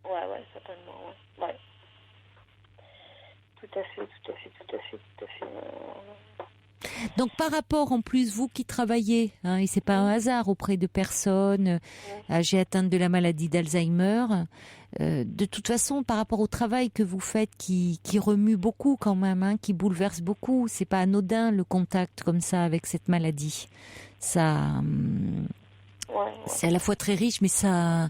Ouais, certainement, ouais. Tout à fait. Donc par rapport, en plus, vous qui travaillez, et c'est pas un hasard, auprès de personnes âgées atteintes de la maladie d'Alzheimer, de toute façon, par rapport au travail que vous faites, qui remue beaucoup quand même, qui bouleverse beaucoup, c'est pas anodin le contact comme ça avec cette maladie. Ça, c'est à la fois très riche, mais ça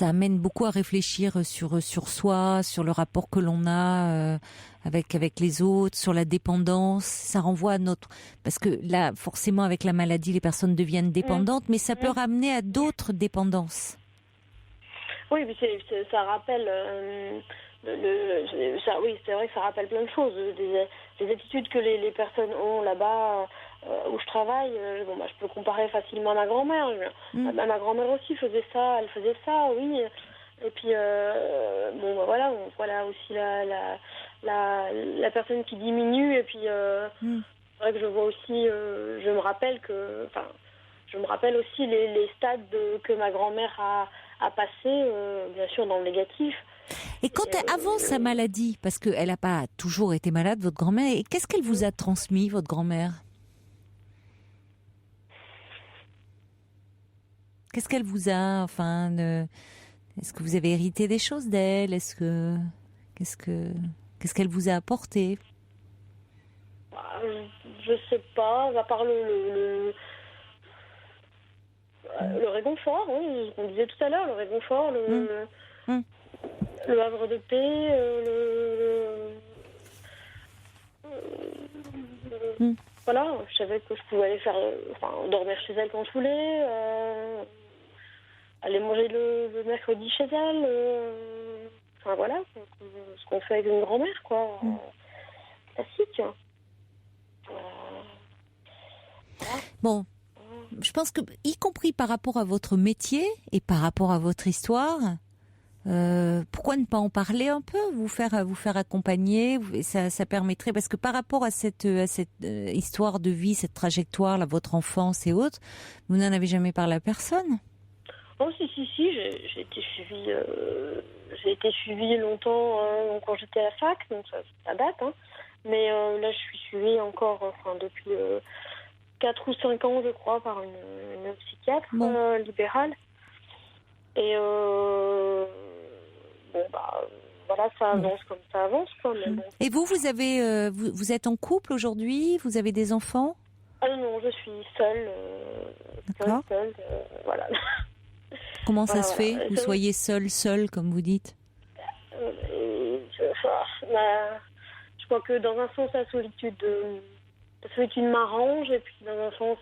amène beaucoup à réfléchir sur soi, sur le rapport que l'on a avec les autres, sur la dépendance. Ça renvoie à parce que là, forcément, avec la maladie, les personnes deviennent dépendantes, mais ça peut ramener à d'autres dépendances. Oui, mais ça rappelle oui, c'est vrai que ça rappelle plein de choses, des attitudes que les personnes ont là-bas où je travaille. Je peux comparer facilement à ma grand-mère. Ma grand-mère aussi faisait ça, elle faisait ça, oui. Et puis on voit aussi la personne qui diminue. Et puis c'est vrai que je vois aussi, je me rappelle aussi les stades que ma grand-mère a passé, bien sûr dans le négatif. Et avant sa maladie, parce qu'elle n'a pas toujours été malade, votre grand-mère, et qu'est-ce qu'elle vous a transmis, votre grand-mère ? Qu'est-ce qu'elle vous a, est-ce que vous avez hérité des choses d'elle ? Qu'est-ce qu'elle vous a apporté ? Je sais pas, à part le réconfort, ce qu'on disait tout à l'heure, le réconfort, le havre de paix, voilà, je savais que je pouvais aller dormir chez elle quand je voulais, aller manger le mercredi chez elle, voilà, ce qu'on fait avec une grand-mère, quoi, classique. Voilà. Bon. Je pense que, y compris par rapport à votre métier et par rapport à votre histoire, pourquoi ne pas en parler un peu, vous faire accompagner, ça permettrait, parce que par rapport à cette histoire de vie, cette trajectoire, là, votre enfance et autres, vous n'en avez jamais parlé à personne ? Oh si, j'ai été suivie longtemps quand j'étais à la fac, donc ça date, mais là je suis suivie encore, depuis 4 ou 5 ans, je crois, par une psychiatre libérale. Et voilà, ça avance comme ça avance, quoi. Mais bon. Et vous êtes en couple aujourd'hui ? Vous avez des enfants ? Ah non, je suis seule. D'accord. Voilà. Comment ça Voilà, se fait voilà. Vous soyez seul, comme vous dites. Je crois que dans un sens, la solitude m'arrange, et puis dans un sens,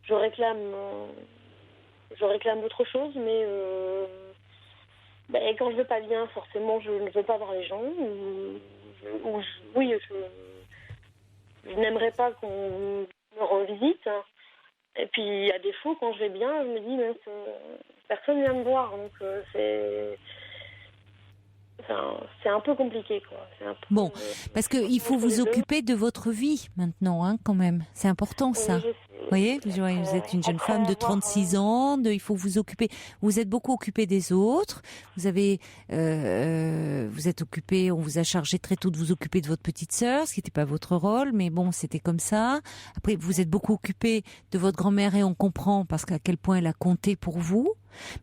je réclame autre chose, mais quand je veux pas bien, forcément, je ne veux pas voir les gens. Je n'aimerais pas qu'on me revisite. Et puis, à défaut, quand je vais bien, je me dis, mais personne vient me voir, donc c'est un peu compliqué, quoi. Bon, parce qu'il faut vous occuper de votre vie maintenant, hein, quand même. C'est important, ça. Oui, Vous voyez, vous êtes une jeune femme de 36 ans, il faut vous occuper. Vous êtes beaucoup occupée des autres. Vous êtes occupée, on vous a chargé très tôt de vous occuper de votre petite sœur, ce qui n'était pas votre rôle, mais bon, c'était comme ça. Après, vous êtes beaucoup occupée de votre grand-mère et on comprend parce qu'à quel point elle a compté pour vous.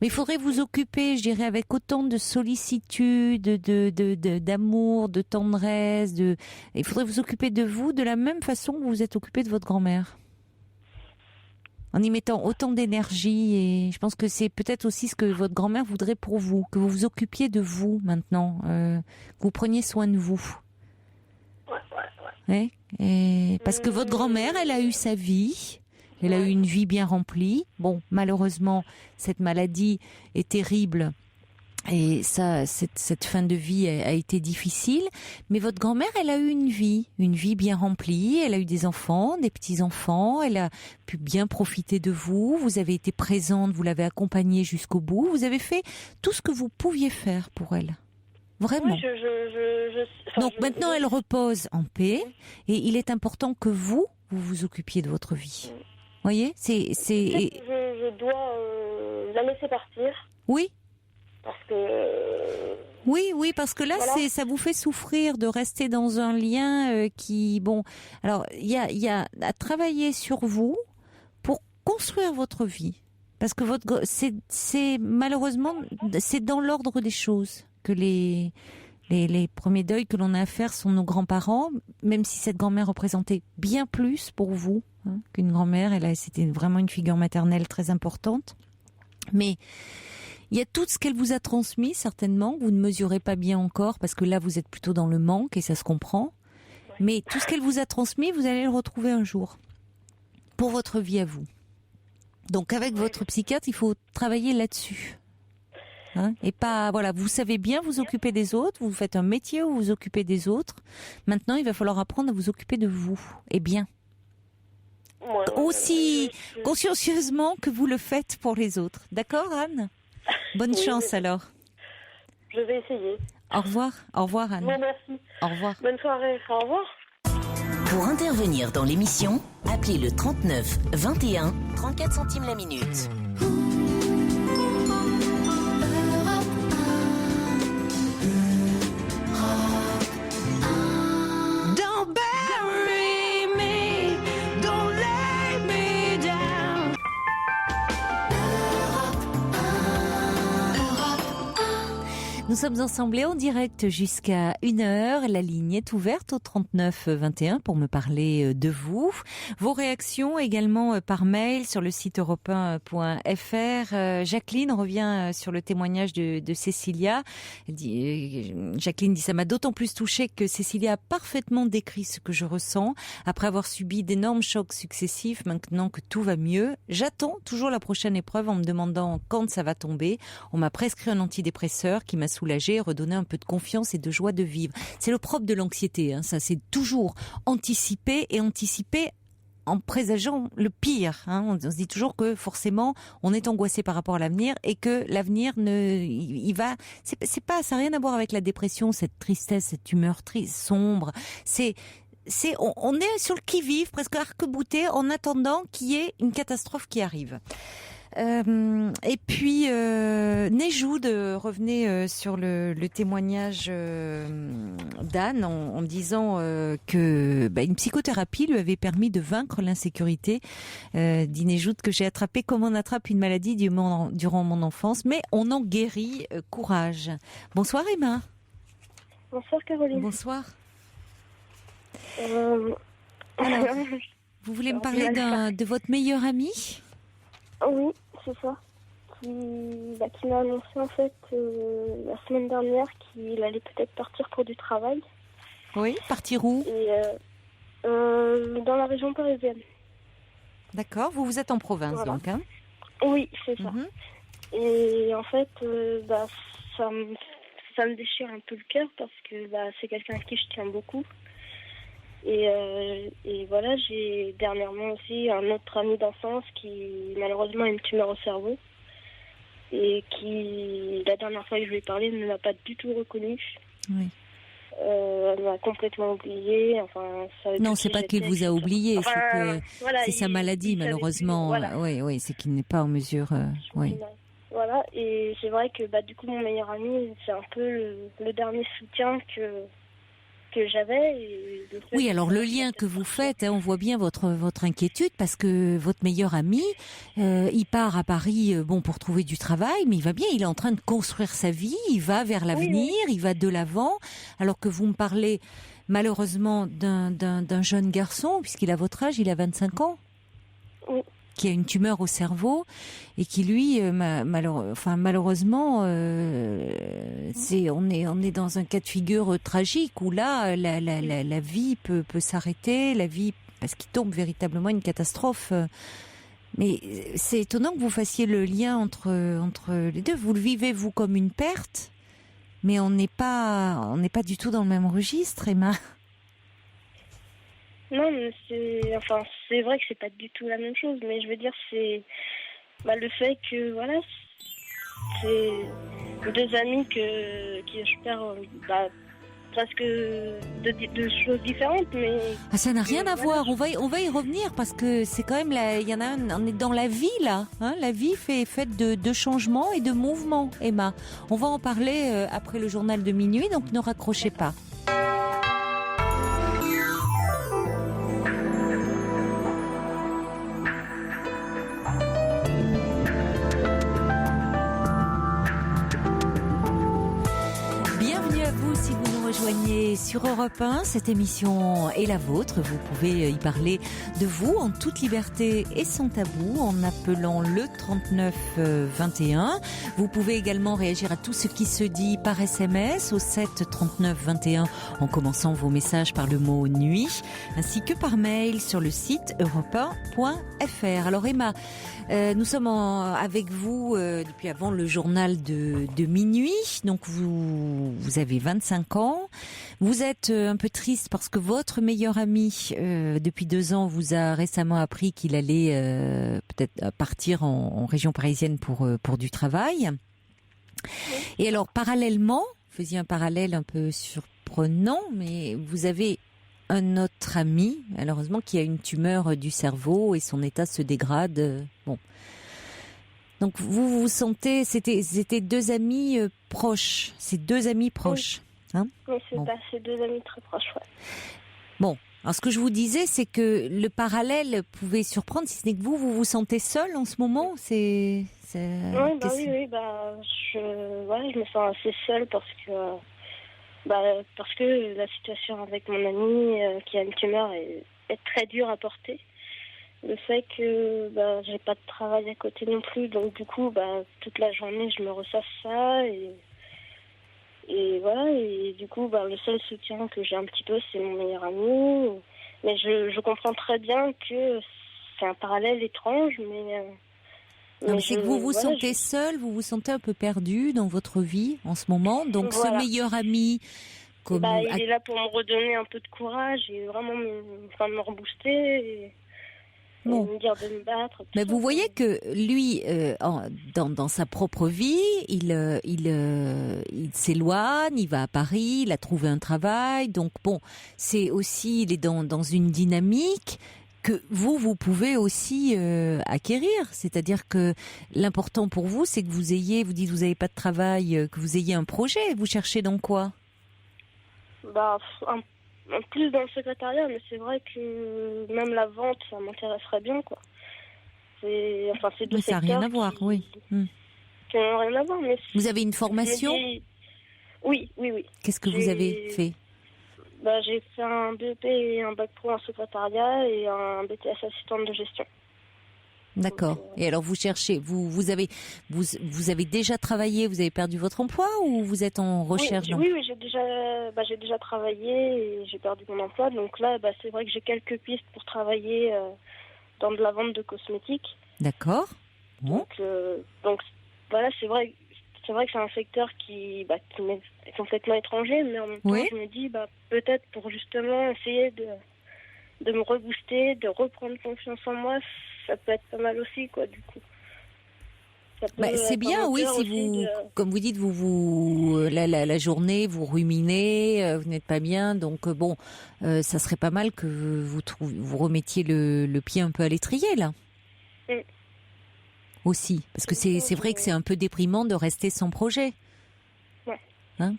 Mais il faudrait vous occuper, je dirais, avec autant de sollicitude, d'amour, de tendresse. Il faudrait vous occuper de vous de la même façon que vous vous êtes occupée de votre grand-mère. En y mettant autant d'énergie, et je pense que c'est peut-être aussi ce que votre grand-mère voudrait pour vous, que vous vous occupiez de vous maintenant, que vous preniez soin de vous. Ouais. Et parce que votre grand-mère, elle a eu sa vie. Elle a eu une vie bien remplie. Bon, malheureusement, cette maladie est terrible. Et ça, cette fin de vie a été difficile. Mais votre grand-mère, elle a eu une vie bien remplie. Elle a eu des enfants, des petits-enfants. Elle a pu bien profiter de vous. Vous avez été présente, vous l'avez accompagnée jusqu'au bout. Vous avez fait tout ce que vous pouviez faire pour elle. Vraiment. Oui, Donc maintenant, elle repose en paix. Et il est important que vous vous occupiez de votre vie. Vous voyez, je dois la laisser partir. Oui. Parce que... Oui, parce que là, voilà. Ça vous fait souffrir de rester dans un lien qui... Bon, alors, il y a à travailler sur vous pour construire votre vie. Parce que c'est malheureusement, c'est dans l'ordre des choses que les premiers deuils que l'on a à faire sont nos grands-parents, même si cette grand-mère représentait bien plus pour vous qu'une grand-mère. C'était vraiment une figure maternelle très importante. Mais il y a tout ce qu'elle vous a transmis, certainement, que vous ne mesurez pas bien encore, parce que là, vous êtes plutôt dans le manque, et ça se comprend. Mais tout ce qu'elle vous a transmis, vous allez le retrouver un jour, pour votre vie à vous. Donc, avec votre psychiatre, il faut travailler là-dessus. Et pas, voilà, vous savez bien vous occuper des autres, vous faites un métier où vous vous occupez des autres. Maintenant, il va falloir apprendre à vous occuper de vous, et bien. Aussi consciencieusement que vous le faites pour les autres. D'accord, Anne ? Bonne chance alors. Je vais essayer. Au revoir Anne. Bon, merci. Au revoir. Bonne soirée, au revoir. Pour intervenir dans l'émission, appelez le 39 21 34 centimes la minute. Nous sommes ensemble en direct jusqu'à 1h. La ligne est ouverte au 39 21 pour me parler de vous. Vos réactions également par mail sur le site europe1.fr. Jacqueline revient sur le témoignage de Cécilia. Jacqueline dit: ça m'a d'autant plus touchée que Cécilia a parfaitement décrit ce que je ressens. Après avoir subi d'énormes chocs successifs, maintenant que tout va mieux, j'attends toujours la prochaine épreuve en me demandant quand ça va tomber. On m'a prescrit un antidépresseur qui m'a soulager, redonner un peu de confiance et de joie de vivre. C'est le propre de l'anxiété, ça, c'est toujours anticiper en présageant le pire. On se dit toujours que forcément on est angoissé par rapport à l'avenir et que l'avenir c'est pas, ça n'a rien à voir avec la dépression, cette tristesse, cette humeur triste, sombre. On est sur le qui-vive, presque arc-bouté, en attendant qu'il y ait une catastrophe qui arrive. Et puis Nejoud revenait sur le témoignage d'Anne en disant que une psychothérapie lui avait permis de vaincre l'insécurité. Dit Nejoud que j'ai attrapé comme on attrape une maladie durant mon enfance, mais on en guérit. Courage. Bonsoir Emma. Bonsoir Caroline. Bonsoir. Alors, Vous voulez me parler de votre meilleur ami ? Oui, c'est ça. Qui m'a annoncé en fait la semaine dernière qu'il allait peut-être partir pour du travail. Oui, partir où ? Et dans la région parisienne. D'accord, vous êtes en province donc, hein ? Oui, c'est ça. Et en fait, ça me déchire un peu le cœur parce que c'est quelqu'un à qui je tiens beaucoup. Et voilà, j'ai dernièrement aussi un autre ami d'enfance qui malheureusement a une tumeur au cerveau et qui, la dernière fois que je lui ai parlé, ne m'a pas du tout reconnu. Oui. Elle m'a complètement oubliée. Non, c'est pas qu'il vous a oublié, c'est sa maladie malheureusement. Voilà. Oui, c'est qu'il n'est pas en mesure. Oui. Voilà, et c'est vrai que du coup mon meilleur ami, c'est un peu le dernier soutien que j'avais. Oui, alors le lien que vous faites, on voit bien votre inquiétude parce que votre meilleur ami, il part à Paris pour trouver du travail, mais il va bien, il est en train de construire sa vie, il va vers l'avenir, il va de l'avant, alors que vous me parlez malheureusement d'un jeune garçon, puisqu'il a votre âge, il a 25 ans. Oui. Qui a une tumeur au cerveau et qui lui malheureusement on est dans un cas de figure tragique où là la vie peut s'arrêter, la vie parce qu'il tombe véritablement une catastrophe. Mais c'est étonnant que vous fassiez le lien entre les deux. Vous le vivez vous comme une perte, mais on n'est pas du tout dans le même registre, Emma. Non, mais c'est vrai que c'est pas du tout la même chose, mais je veux dire, c'est le fait que, voilà, c'est deux amis qui je perds presque de choses différentes, mais... ça n'a rien à voir, on va y revenir, parce que c'est quand même, il y en a un, on est dans la vie, là, hein, la vie faite de changements et de mouvements, Emma. On va en parler après le journal de minuit, donc ne raccrochez pas. Rejoignez sur Europe 1, cette émission est la vôtre. Vous pouvez y parler de vous en toute liberté et sans tabou en appelant le 39 21. Vous pouvez également réagir à tout ce qui se dit par SMS au 7 39 21 en commençant vos messages par le mot nuit, ainsi que par mail sur le site europe1.fr. Alors Emma, nous sommes avec vous depuis avant le journal de minuit. Donc vous avez 25 ans. Vous êtes un peu triste parce que votre meilleur ami, depuis 2 ans, vous a récemment appris qu'il allait peut-être partir en région parisienne pour du travail. Et alors, parallèlement, vous faisiez un parallèle un peu surprenant, mais vous avez un autre ami, malheureusement, qui a une tumeur du cerveau et son état se dégrade. Bon. Donc, vous vous sentez, c'était 2 amis proches. C'est 2 amis proches. Hein, oui, c'est 2 amis très proches, ouais. Bon, alors ce que je vous disais, c'est que le parallèle pouvait surprendre, si ce n'est que vous vous sentez seul en ce moment. Oui, je me sens assez seule parce que la situation avec mon ami qui a une tumeur est très dure à porter. Le fait que j'ai pas de travail à côté non plus, donc du coup toute la journée je me ressasse ça et voilà, et du coup, le seul soutien que j'ai un petit peu, c'est mon meilleur ami. Mais je comprends très bien que c'est un parallèle étrange, mais c'est que vous vous sentez seul, vous vous sentez un peu perdu dans votre vie en ce moment. Donc ce meilleur ami... il est là pour me redonner un peu de courage et vraiment me rebooster Bon. Me dire de me battre. Mais vous voyez que lui, dans sa propre vie, il s'éloigne, il va à Paris, il a trouvé un travail. Donc bon, c'est aussi, il est dans une dynamique que vous pouvez aussi acquérir. C'est-à-dire que l'important pour vous, c'est que vous dites vous n'avez pas de travail, que vous ayez un projet. Vous cherchez dans quoi ? Plus dans le secrétariat, mais c'est vrai que même la vente, ça m'intéresserait bien, quoi. C'est 2 secteurs. Ça n'a rien à voir, oui. Qui n'ont rien à voir, mais... Vous avez une formation ? Oui. Qu'est-ce que vous avez fait ? J'ai fait un BEP et un bac pro en secrétariat et un BTS assistante de gestion. D'accord. Donc, Et alors vous cherchez, vous avez déjà travaillé, vous avez perdu votre emploi ou vous êtes en recherche d'emploi? Oui, j'ai déjà travaillé et j'ai perdu mon emploi. Donc là, c'est vrai que j'ai quelques pistes pour travailler dans de la vente de cosmétiques. D'accord. Bon. Donc voilà, c'est vrai que c'est un secteur qui m'est complètement étranger, mais en même temps, je me dis peut-être pour justement essayer de me rebooster, de reprendre confiance en moi, ça peut être pas mal aussi, quoi, du coup. C'est bien, oui, si vous, comme vous dites, la journée, vous ruminez, vous n'êtes pas bien, donc ça serait pas mal que vous remettiez le pied un peu à l'étrier, là. Aussi, parce que c'est vrai que c'est un peu déprimant de rester sans projet. Ouais. Hein?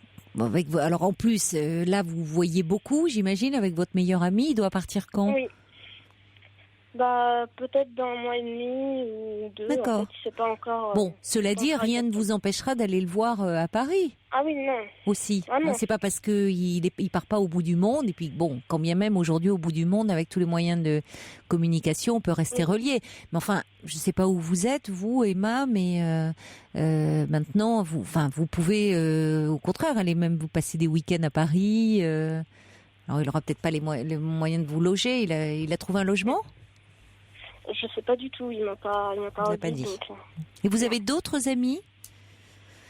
Alors en plus, là, vous voyez beaucoup, j'imagine, avec votre meilleur ami. Il doit partir quand? Oui. Peut-être dans 1 mois et demi ou 2. D'accord. En fait, c'est pas encore. Bon, cela dit, rien ne vous empêchera d'aller le voir à Paris. Ah oui, non. Aussi. Ah non. C'est pas parce que il part pas au bout du monde. Et puis bon, quand bien même aujourd'hui au bout du monde, avec tous les moyens de communication, on peut rester relié. Mais enfin, je sais pas où vous êtes, vous, Emma, mais maintenant, vous pouvez au contraire aller même vous passer des week-ends à Paris. Alors il aura peut-être pas les moyens de vous loger. Il a trouvé un logement? Je sais pas du tout. Il m'a pas dit. Donc, Et vous avez d'autres amis?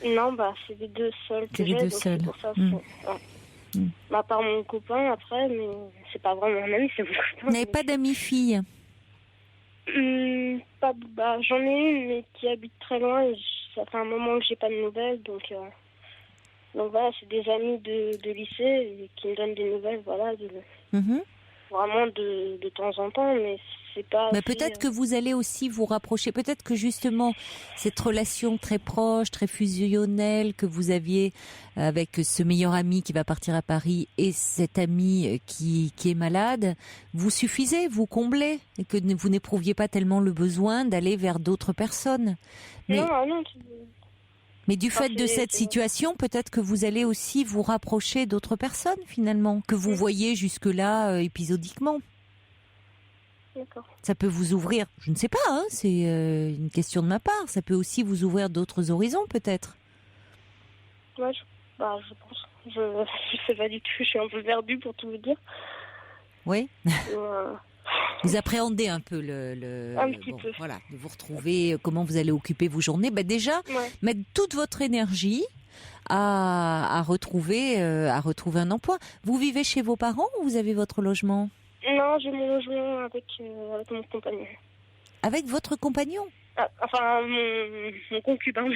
Non, c'est les 2 seuls que j'ai. Les 2 donc seuls. C'est pour ça. À part mon copain après, mais c'est pas vraiment un ami, c'est mon copain. Vous n'avez pas d'amis filles? J'en ai une, mais qui habite très loin et ça fait un moment que j'ai pas de nouvelles, donc voilà, c'est des amis de lycée et qui me donnent des nouvelles, voilà, vraiment de temps en temps, mais c'est pas. Mais peut-être que vous allez aussi vous rapprocher. Peut-être que justement cette relation très proche, très fusionnelle que vous aviez avec ce meilleur ami qui va partir à Paris et cet ami qui est malade, vous suffisez, vous comblez et que vous n'éprouviez pas tellement le besoin d'aller vers d'autres personnes. Mais, non. Mais du fait de cette situation, peut-être que vous allez aussi vous rapprocher d'autres personnes finalement que vous voyez jusque-là épisodiquement. D'accord. Ça peut vous ouvrir, je ne sais pas, c'est une question de ma part, ça peut aussi vous ouvrir d'autres horizons peut-être. Ouais, je pense. Je sais pas du tout, je suis un peu perdue pour tout vous dire. Oui. Vous appréhendez un peu un petit peu. Voilà, de vous retrouver, comment vous allez occuper vos journées. Déjà, mettre toute votre énergie à retrouver un emploi. Vous vivez chez vos parents ou vous avez votre logement? Non, j'ai mon logement avec mon compagnon. Avec votre compagnon? Enfin, mon concubin.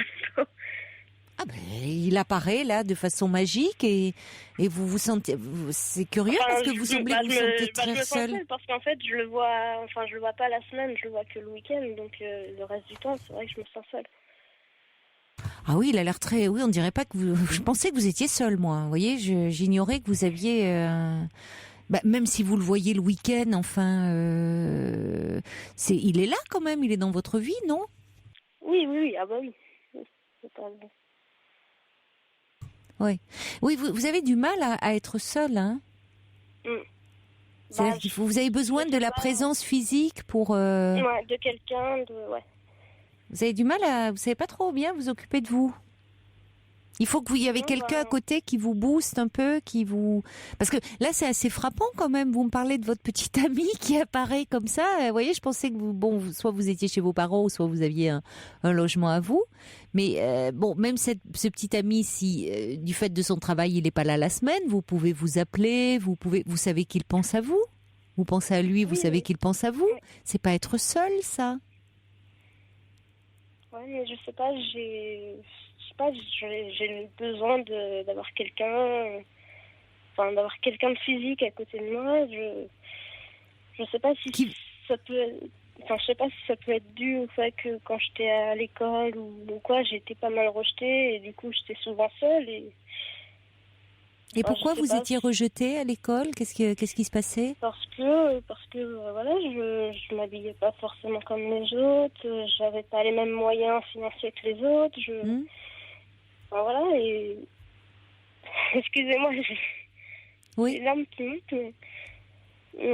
Il apparaît là de façon magique et vous vous sentez, c'est curieux parce que vous semblez vous sentir très seule. Parce qu'en fait, je le vois pas la semaine, je le vois que le week-end, donc le reste du temps, c'est vrai que je me sens seule. Ah oui, il a l'air très, oui, on dirait pas que je pensais que vous étiez seule, moi. Vous voyez, j'ignorais que vous aviez, même si vous le voyez le week-end, enfin, il est là quand même, il est dans votre vie, non? Oui, oui, oui. C'est pas bon. Oui, vous avez du mal à être seule, hein? C'est-à-dire qu'il vous avez besoin de la présence physique pour. De quelqu'un, Vous avez du mal vous savez pas trop bien vous occuper de vous. Il faut que vous y avez quelqu'un à côté qui vous booste un peu, parce que là c'est assez frappant quand même. Vous me parlez de votre petite amie qui apparaît comme ça. Vous voyez, je pensais que soit vous étiez chez vos parents, ou soit vous aviez un logement à vous. Mais même ce petit ami, si du fait de son travail il n'est pas là la semaine, vous pouvez vous appeler, vous savez qu'il pense à vous. Vous pensez à lui, vous savez qu'il pense à vous. C'est pas être seul, ça. Ouais, mais je sais pas, j'ai besoin d'avoir quelqu'un, d'avoir quelqu'un de physique à côté de moi. Je sais pas si ça peut, je sais pas si ça peut être dû au fait que quand j'étais à l'école ou quoi, j'étais pas mal rejetée et du coup j'étais souvent seule Et pourquoi vous étiez rejetée à l'école? Qu'est-ce qui se passait? Parce que voilà, je m'habillais pas forcément comme les autres, j'avais pas les mêmes moyens financiers que les autres, voilà, et excusez-moi. Oui. Les larmes qui montent.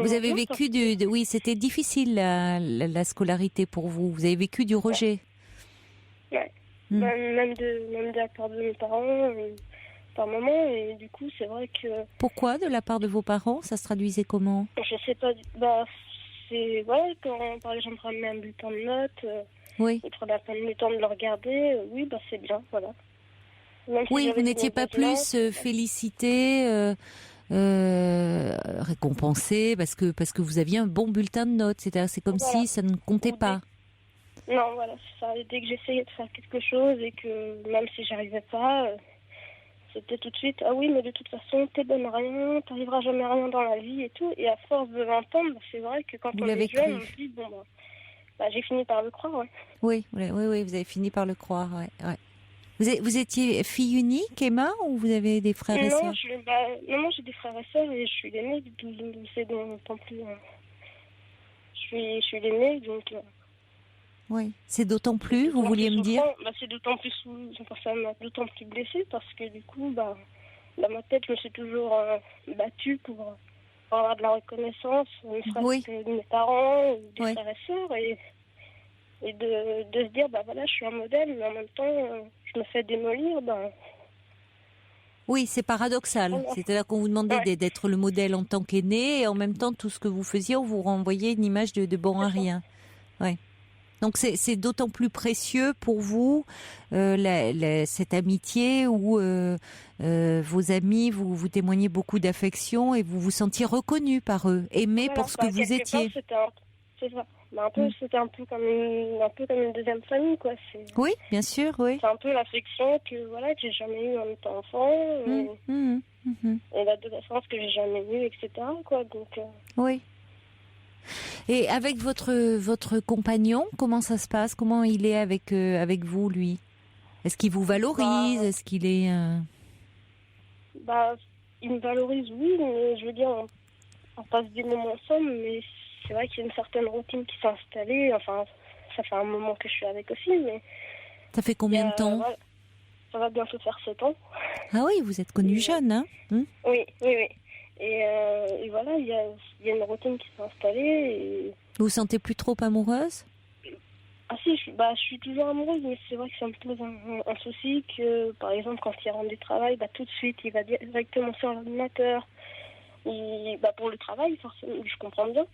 Vous avez vécu oui, c'était difficile la scolarité pour vous. Vous avez vécu du rejet. Ouais. Mm. Même de la part de mes parents, par moment, et du coup, c'est vrai que... Pourquoi de la part de vos parents? Ça se traduisait comment? Je sais pas, c'est... Voilà, quand par exemple, ramener un bulletin de notes, Oui. et prendre le temps de le regarder, oui, c'est bien, voilà. Même si Oui, j'avais vous n'étiez des pas mauvaises plus notes, félicité, récompensé parce que vous aviez un bon bulletin de notes. C'est comme voilà. si ça ne comptait pas. Non, voilà, c'est ça. Et dès que j'essayais de faire quelque chose et que même si j'arrivais pas, c'était tout de suite, ah oui, mais de toute façon, t'es bonne à rien, t'arriveras jamais à rien dans la vie et tout. Et à force de l'entendre, c'est vrai que quand Vous on l'avez est jeune, cru. on se dit, j'ai fini par le croire, ouais. Oui, vous avez fini par le croire. Ouais. Vous étiez fille unique, Emma, ou vous avez des frères et Non, sœurs? non, j'ai des frères et sœurs et je suis l'aînée, c'est d'autant plus... je suis l'aînée, donc... Oui, c'est d'autant plus, vous vouliez me dire? C'est d'autant plus, ça m'a d'autant plus blessée parce que du coup, dans ma tête, je me suis toujours battue pour avoir de la reconnaissance, ne serait-ce que de mes parents ou des frères et sœurs, et de se dire, voilà, je suis un modèle, mais en même temps, je me fais démolir, Oui, c'est paradoxal. Voilà. C'est-à-dire qu'on vous demandait d'être le modèle en tant qu'aîné, et en même temps, tout ce que vous faisiez, on vous renvoyait une image de bon à rien. Ouais. Donc c'est d'autant plus précieux pour vous cette amitié où vos amis vous témoignaient beaucoup d'affection et vous vous sentiez reconnu par eux, aimé pour ce que vous étiez. C'est ça. C'était un peu comme une deuxième famille, quoi. Oui, bien sûr, oui. C'est un peu l'affection que j'ai jamais eue en étant enfant, et l'adolescence que j'ai jamais eue, etc. quoi. Donc. Oui. Et avec votre compagnon, comment ça se passe? Comment il est avec vous, lui? Est-ce qu'il vous valorise? Est-ce qu'il est... il me valorise, oui, mais je veux dire, on passe des moments ensemble, mais c'est vrai qu'il y a une certaine routine qui s'est installée. Enfin, ça fait un moment que je suis avec aussi, mais... Ça fait combien de temps? Ça va bientôt faire 7 ans. Ah oui, vous êtes connue jeune, hein? Oui. Et voilà, il y a une routine qui s'est installée. Et... Vous vous sentez plus trop amoureuse? Ah si, je suis toujours amoureuse, mais c'est vrai que ça me pose un souci que, par exemple, quand il rentre du travail, tout de suite, il va directement sur l'ordinateur. Et, pour le travail, forcément, je comprends bien.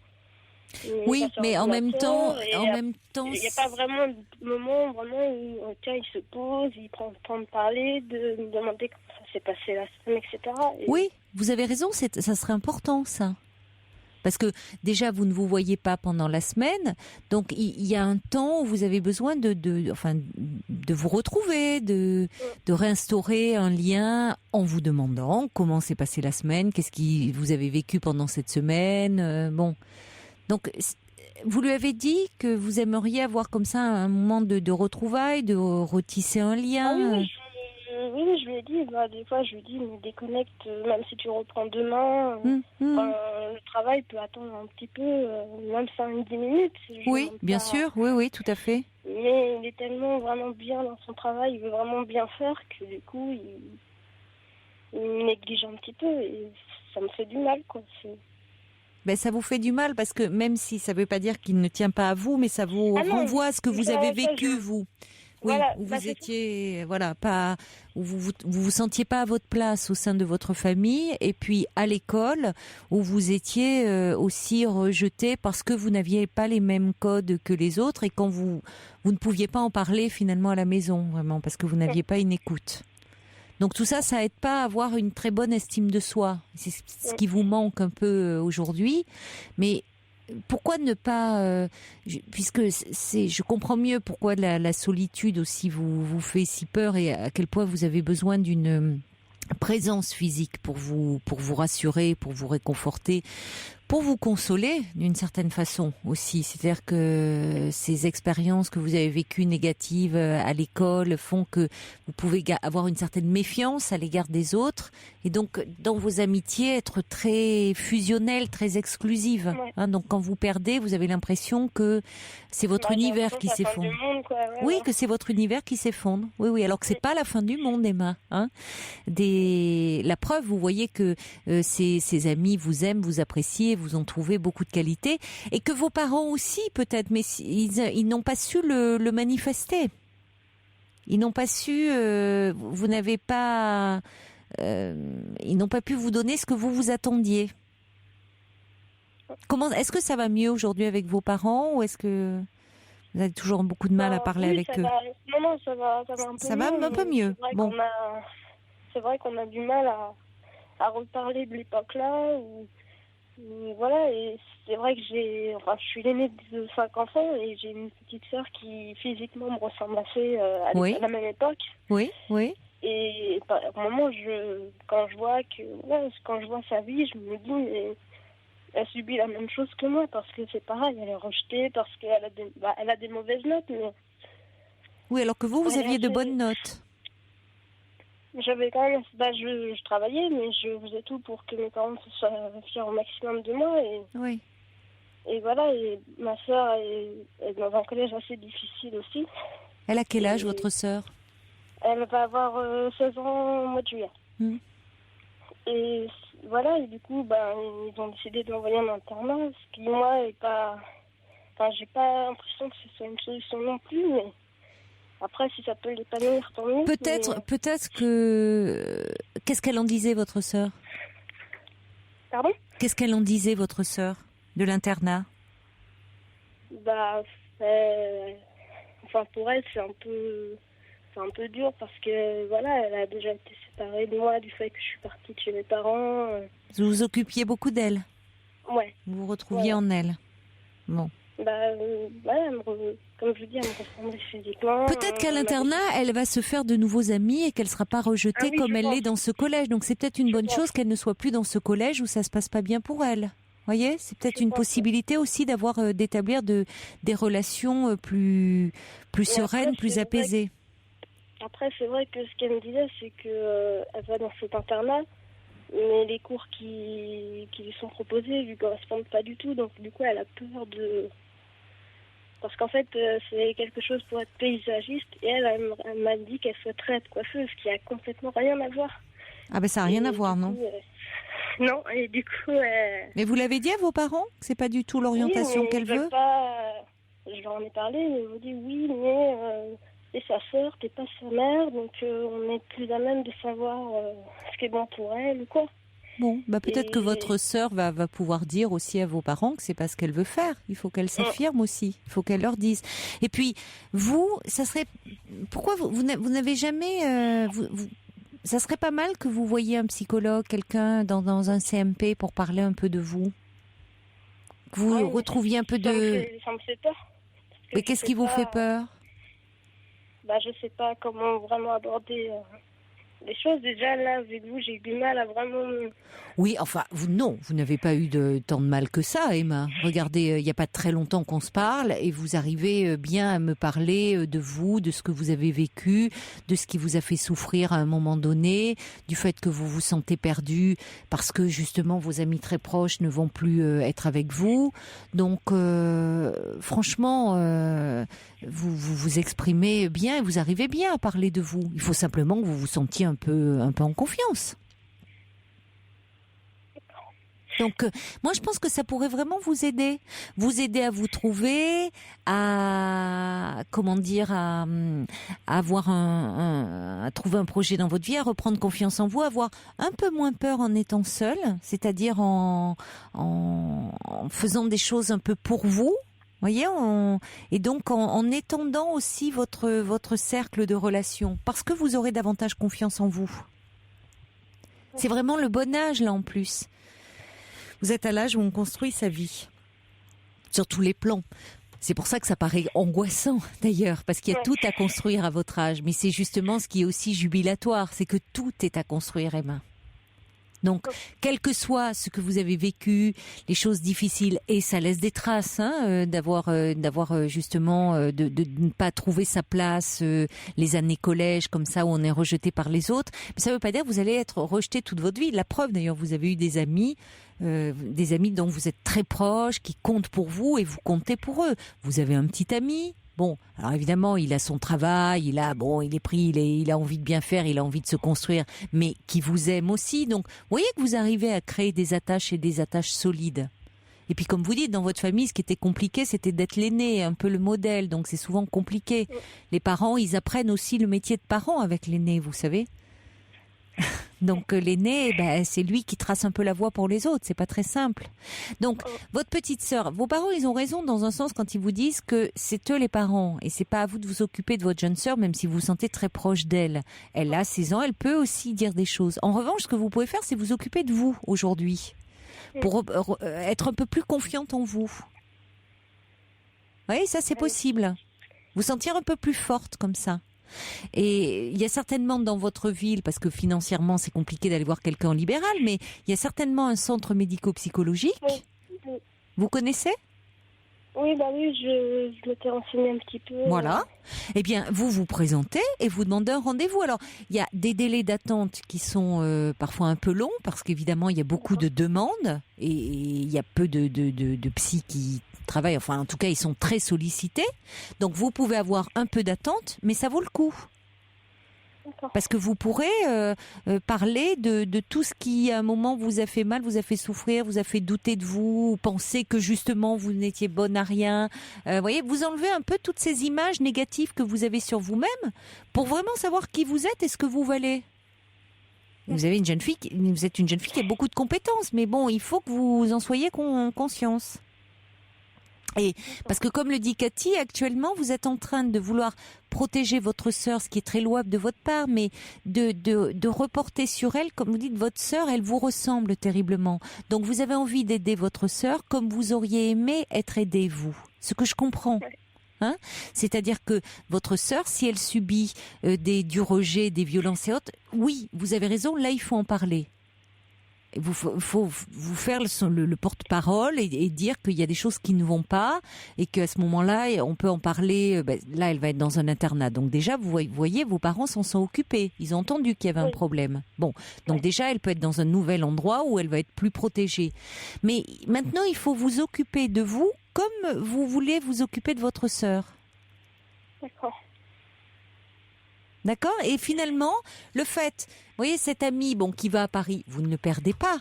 Oui, mais en même temps, il n'y a pas vraiment de moment vraiment où il se pose, il prend le temps de parler, de me demander comment ça s'est passé la semaine, etc. Oui, vous avez raison, ça serait important, ça. Parce que déjà, vous ne vous voyez pas pendant la semaine, donc il y a un temps où vous avez besoin de vous retrouver, de réinstaurer un lien en vous demandant comment s'est passée la semaine, qu'est-ce que vous avez vécu pendant cette semaine, bon. Donc, vous lui avez dit que vous aimeriez avoir comme ça un moment de retrouvailles, de retisser un lien. Oui, je lui ai dit, des fois je lui dis, mais déconnecte, même si tu reprends demain, le travail peut attendre un petit peu, même 5-10 minutes. Oui, bien sûr, oui, tout à fait. Mais il est tellement vraiment bien dans son travail, il veut vraiment bien faire que du coup, il néglige un petit peu et ça me fait du mal, quoi. Ça vous fait du mal parce que même si ça ne veut pas dire qu'il ne tient pas à vous, mais ça vous renvoie à ce que vous avez vécu, vous. Oui, où vous étiez, pas, où vous sentiez pas à votre place au sein de votre famille, et puis à l'école où vous étiez aussi rejeté parce que vous n'aviez pas les mêmes codes que les autres et quand vous ne pouviez pas en parler finalement à la maison, vraiment, parce que vous n'aviez pas une écoute. Donc tout ça, ça aide pas à avoir une très bonne estime de soi. C'est ce qui vous manque un peu aujourd'hui, mais pourquoi ne pas, puisque je comprends mieux pourquoi la solitude aussi vous fait si peur et à quel point vous avez besoin d'une présence physique pour vous rassurer, pour vous réconforter. pour vous consoler d'une certaine façon aussi. C'est-à-dire que ces expériences que vous avez vécues négatives à l'école font que vous pouvez avoir une certaine méfiance à l'égard des autres et donc dans vos amitiés être très fusionnelle, très exclusive. Ouais. Hein, donc quand vous perdez, vous avez l'impression que c'est votre univers qui s'effondre. Oui, que c'est votre univers qui s'effondre. Oui, oui. Alors que c'est pas la fin du monde, Emma. Hein. La preuve, vous voyez que ces amis vous aiment, vous apprécient, vous ont trouvé beaucoup de qualités, et que vos parents aussi peut-être, mais ils n'ont pas su le manifester. Ils n'ont pas su. Vous n'avez pas. Ils n'ont pas pu vous donner ce que vous attendiez. Est-ce que ça va mieux aujourd'hui avec vos parents, ou est-ce que vous avez toujours beaucoup de mal à parler avec eux? Non, ça va un peu mieux. Ça va un peu mieux. Bon. C'est vrai qu'on a du mal à reparler de l'époque-là. Voilà, et c'est vrai que je suis l'aînée de 5 enfants et j'ai une petite sœur qui physiquement me ressemble assez à la même époque. Oui, oui. Et au moment, quand je vois sa vie, je me dis, mais elle subit la même chose que moi, parce que c'est pareil, elle est rejetée, parce qu'elle a des mauvaises notes. Mais... Oui, alors que vous aviez de bonnes notes. J'avais quand même, je travaillais, mais je faisais tout pour que mes parents soient fiers au maximum de moi. Oui. Et voilà, et ma sœur est dans un collège assez difficile aussi. Elle a quel âge, votre sœur? Elle va avoir 16 ans au mois de juillet. Et voilà, et du coup, ils ont décidé de l'envoyer en internat, ce qui, moi, est pas... Enfin, j'ai pas l'impression que ce soit une solution non plus, mais... Après, si ça peut l'épanouir, tant mieux. Peut-être que... Qu'est-ce qu'elle en disait, votre sœur? Pardon? Qu'est-ce qu'elle en disait, votre sœur, de l'internat? Enfin, pour elle, c'est un peu dur parce que, voilà, elle a déjà été séparée de moi du fait que je suis partie de chez mes parents. Vous vous occupiez beaucoup d'elle? Ouais. Vous vous retrouviez en elle? Bon. Voilà, comme je vous dis, elle me ressemble physiquement. Peut-être qu'à l'internat, elle va se faire de nouveaux amis et qu'elle ne sera pas rejetée comme elle l'est dans ce collège. Donc c'est peut-être une bonne chose qu'elle ne soit plus dans ce collège où ça se passe pas bien pour elle. Voyez, c'est peut-être une possibilité aussi d'établir des relations plus sereines, plus apaisées. Après, c'est vrai que ce qu'elle me disait, c'est que elle va dans cet internat, mais les cours qui lui sont proposés lui correspondent pas du tout. Donc du coup, elle a peur de... Parce qu'en fait, c'est quelque chose pour être paysagiste, et elle m'a dit qu'elle souhaiterait être coiffeuse, ce qui a complètement rien à voir. Ah ben ça n'a rien à voir, non? Non, et du coup... Mais vous l'avez dit à vos parents que c'est pas du tout l'orientation qu'elle veut? Je leur en ai parlé, et ils m'ont dit oui, mais t'es sa sœur, t'es pas sa mère, donc on est plus à même de savoir ce qui est bon pour elle ou quoi. Bon, peut-être que votre sœur va pouvoir dire aussi à vos parents que c'est pas ce qu'elle veut faire. Il faut qu'elle s'affirme aussi. Il faut qu'elle leur dise. Et puis, vous, ça serait... Pourquoi vous n'avez jamais... ça serait pas mal que vous voyiez un psychologue, quelqu'un dans un CMP pour parler un peu de vous. Que vous retrouviez un peu de... Ça me fait peur. Mais qu'est-ce qui vous fait peur? Je sais pas comment vraiment aborder... les choses, déjà, là, avec vous, j'ai eu du mal à vraiment... Oui, enfin, vous n'avez pas eu tant de mal que ça, Emma. Regardez, il n'y a pas très longtemps qu'on se parle et vous arrivez bien à me parler de vous, de ce que vous avez vécu, de ce qui vous a fait souffrir à un moment donné, du fait que vous vous sentez perdu parce que, justement, vos amis très proches ne vont plus être avec vous. Donc, franchement, vous vous exprimez bien et vous arrivez bien à parler de vous. Il faut simplement que vous vous sentiez un peu en confiance. Donc, moi, je pense que ça pourrait vraiment vous aider à vous trouver, à avoir à trouver un projet dans votre vie, à reprendre confiance en vous, à avoir un peu moins peur en étant seul, c'est-à-dire en faisant des choses un peu pour vous. Voyez, et donc en étendant aussi votre cercle de relations, parce que vous aurez davantage confiance en vous. C'est vraiment le bon âge là en plus. Vous êtes à l'âge où on construit sa vie, sur tous les plans. C'est pour ça que ça paraît angoissant d'ailleurs, parce qu'il y a tout à construire à votre âge. Mais c'est justement ce qui est aussi jubilatoire, c'est que tout est à construire, Emma. Donc, quel que soit ce que vous avez vécu, les choses difficiles, et ça laisse des traces, d'avoir justement de ne pas trouver sa place, les années collège comme ça où on est rejeté par les autres. Mais ça ne veut pas dire que vous allez être rejeté toute votre vie. La preuve, d'ailleurs, vous avez eu des amis dont vous êtes très proches, qui comptent pour vous et vous comptez pour eux. Vous avez un petit ami. Bon, alors évidemment, il a son travail, il est pris, il a envie de bien faire, il a envie de se construire, mais qui vous aime aussi. Donc, vous voyez que vous arrivez à créer des attaches et des attaches solides. Et puis, comme vous dites, dans votre famille, ce qui était compliqué, c'était d'être l'aîné, un peu le modèle. Donc, c'est souvent compliqué. Les parents, ils apprennent aussi le métier de parent avec l'aîné, vous savez. Donc l'aîné, c'est lui qui trace un peu la voie pour les autres, c'est pas très simple. Donc votre petite sœur, vos parents, ils ont raison dans un sens quand ils vous disent que c'est eux les parents et c'est pas à vous de vous occuper de votre jeune sœur, même si vous vous sentez très proche d'elle. Elle a 16 ans, elle peut aussi dire des choses. En revanche, ce que vous pouvez faire, c'est vous occuper de vous aujourd'hui pour être un peu plus confiante en vous. Oui, ça c'est possible. Vous sentir un peu plus forte comme ça. Et il y a certainement dans votre ville, parce que financièrement c'est compliqué d'aller voir quelqu'un en libéral, mais il y a certainement un centre médico-psychologique. Oui. Vous connaissez ? Oui, je m'étais renseignée un petit peu. Voilà. Eh bien, vous vous présentez et vous demandez un rendez-vous. Alors, il y a des délais d'attente qui sont parfois un peu longs, parce qu'évidemment, il y a beaucoup de demandes et il y a peu de psy qui travaillent. Enfin, en tout cas, ils sont très sollicités. Donc, vous pouvez avoir un peu d'attente, mais ça vaut le coup. Parce que vous pourrez parler de tout ce qui, à un moment, vous a fait mal, vous a fait souffrir, vous a fait douter de vous, ou penser que justement vous n'étiez bonne à rien. Voyez, vous enlevez un peu toutes ces images négatives que vous avez sur vous-même pour vraiment savoir qui vous êtes et ce que vous valez. Vous êtes une jeune fille qui a beaucoup de compétences, mais bon, il faut que vous en soyez conscience. Et parce que comme le dit Cathy, actuellement, vous êtes en train de vouloir protéger votre sœur, ce qui est très louable de votre part, mais de reporter sur elle, comme vous dites, votre sœur, elle vous ressemble terriblement. Donc vous avez envie d'aider votre sœur comme vous auriez aimé être aidé vous. Ce que je comprends. C'est-à-dire que votre sœur, si elle subit du rejet, des violences et autres, oui, vous avez raison, là il faut en parler. Il faut vous faire le porte-parole et dire qu'il y a des choses qui ne vont pas et qu'à ce moment-là, on peut en parler. Là, elle va être dans un internat. Donc déjà, vous voyez, vos parents s'en sont occupés. Ils ont entendu qu'il y avait un problème. Bon, donc déjà, elle peut être dans un nouvel endroit où elle va être plus protégée. Mais maintenant, il faut vous occuper de vous comme vous voulez vous occuper de votre sœur. D'accord. D'accord ? Et finalement, le fait, vous voyez, cet ami qui va à Paris, vous ne le perdez pas.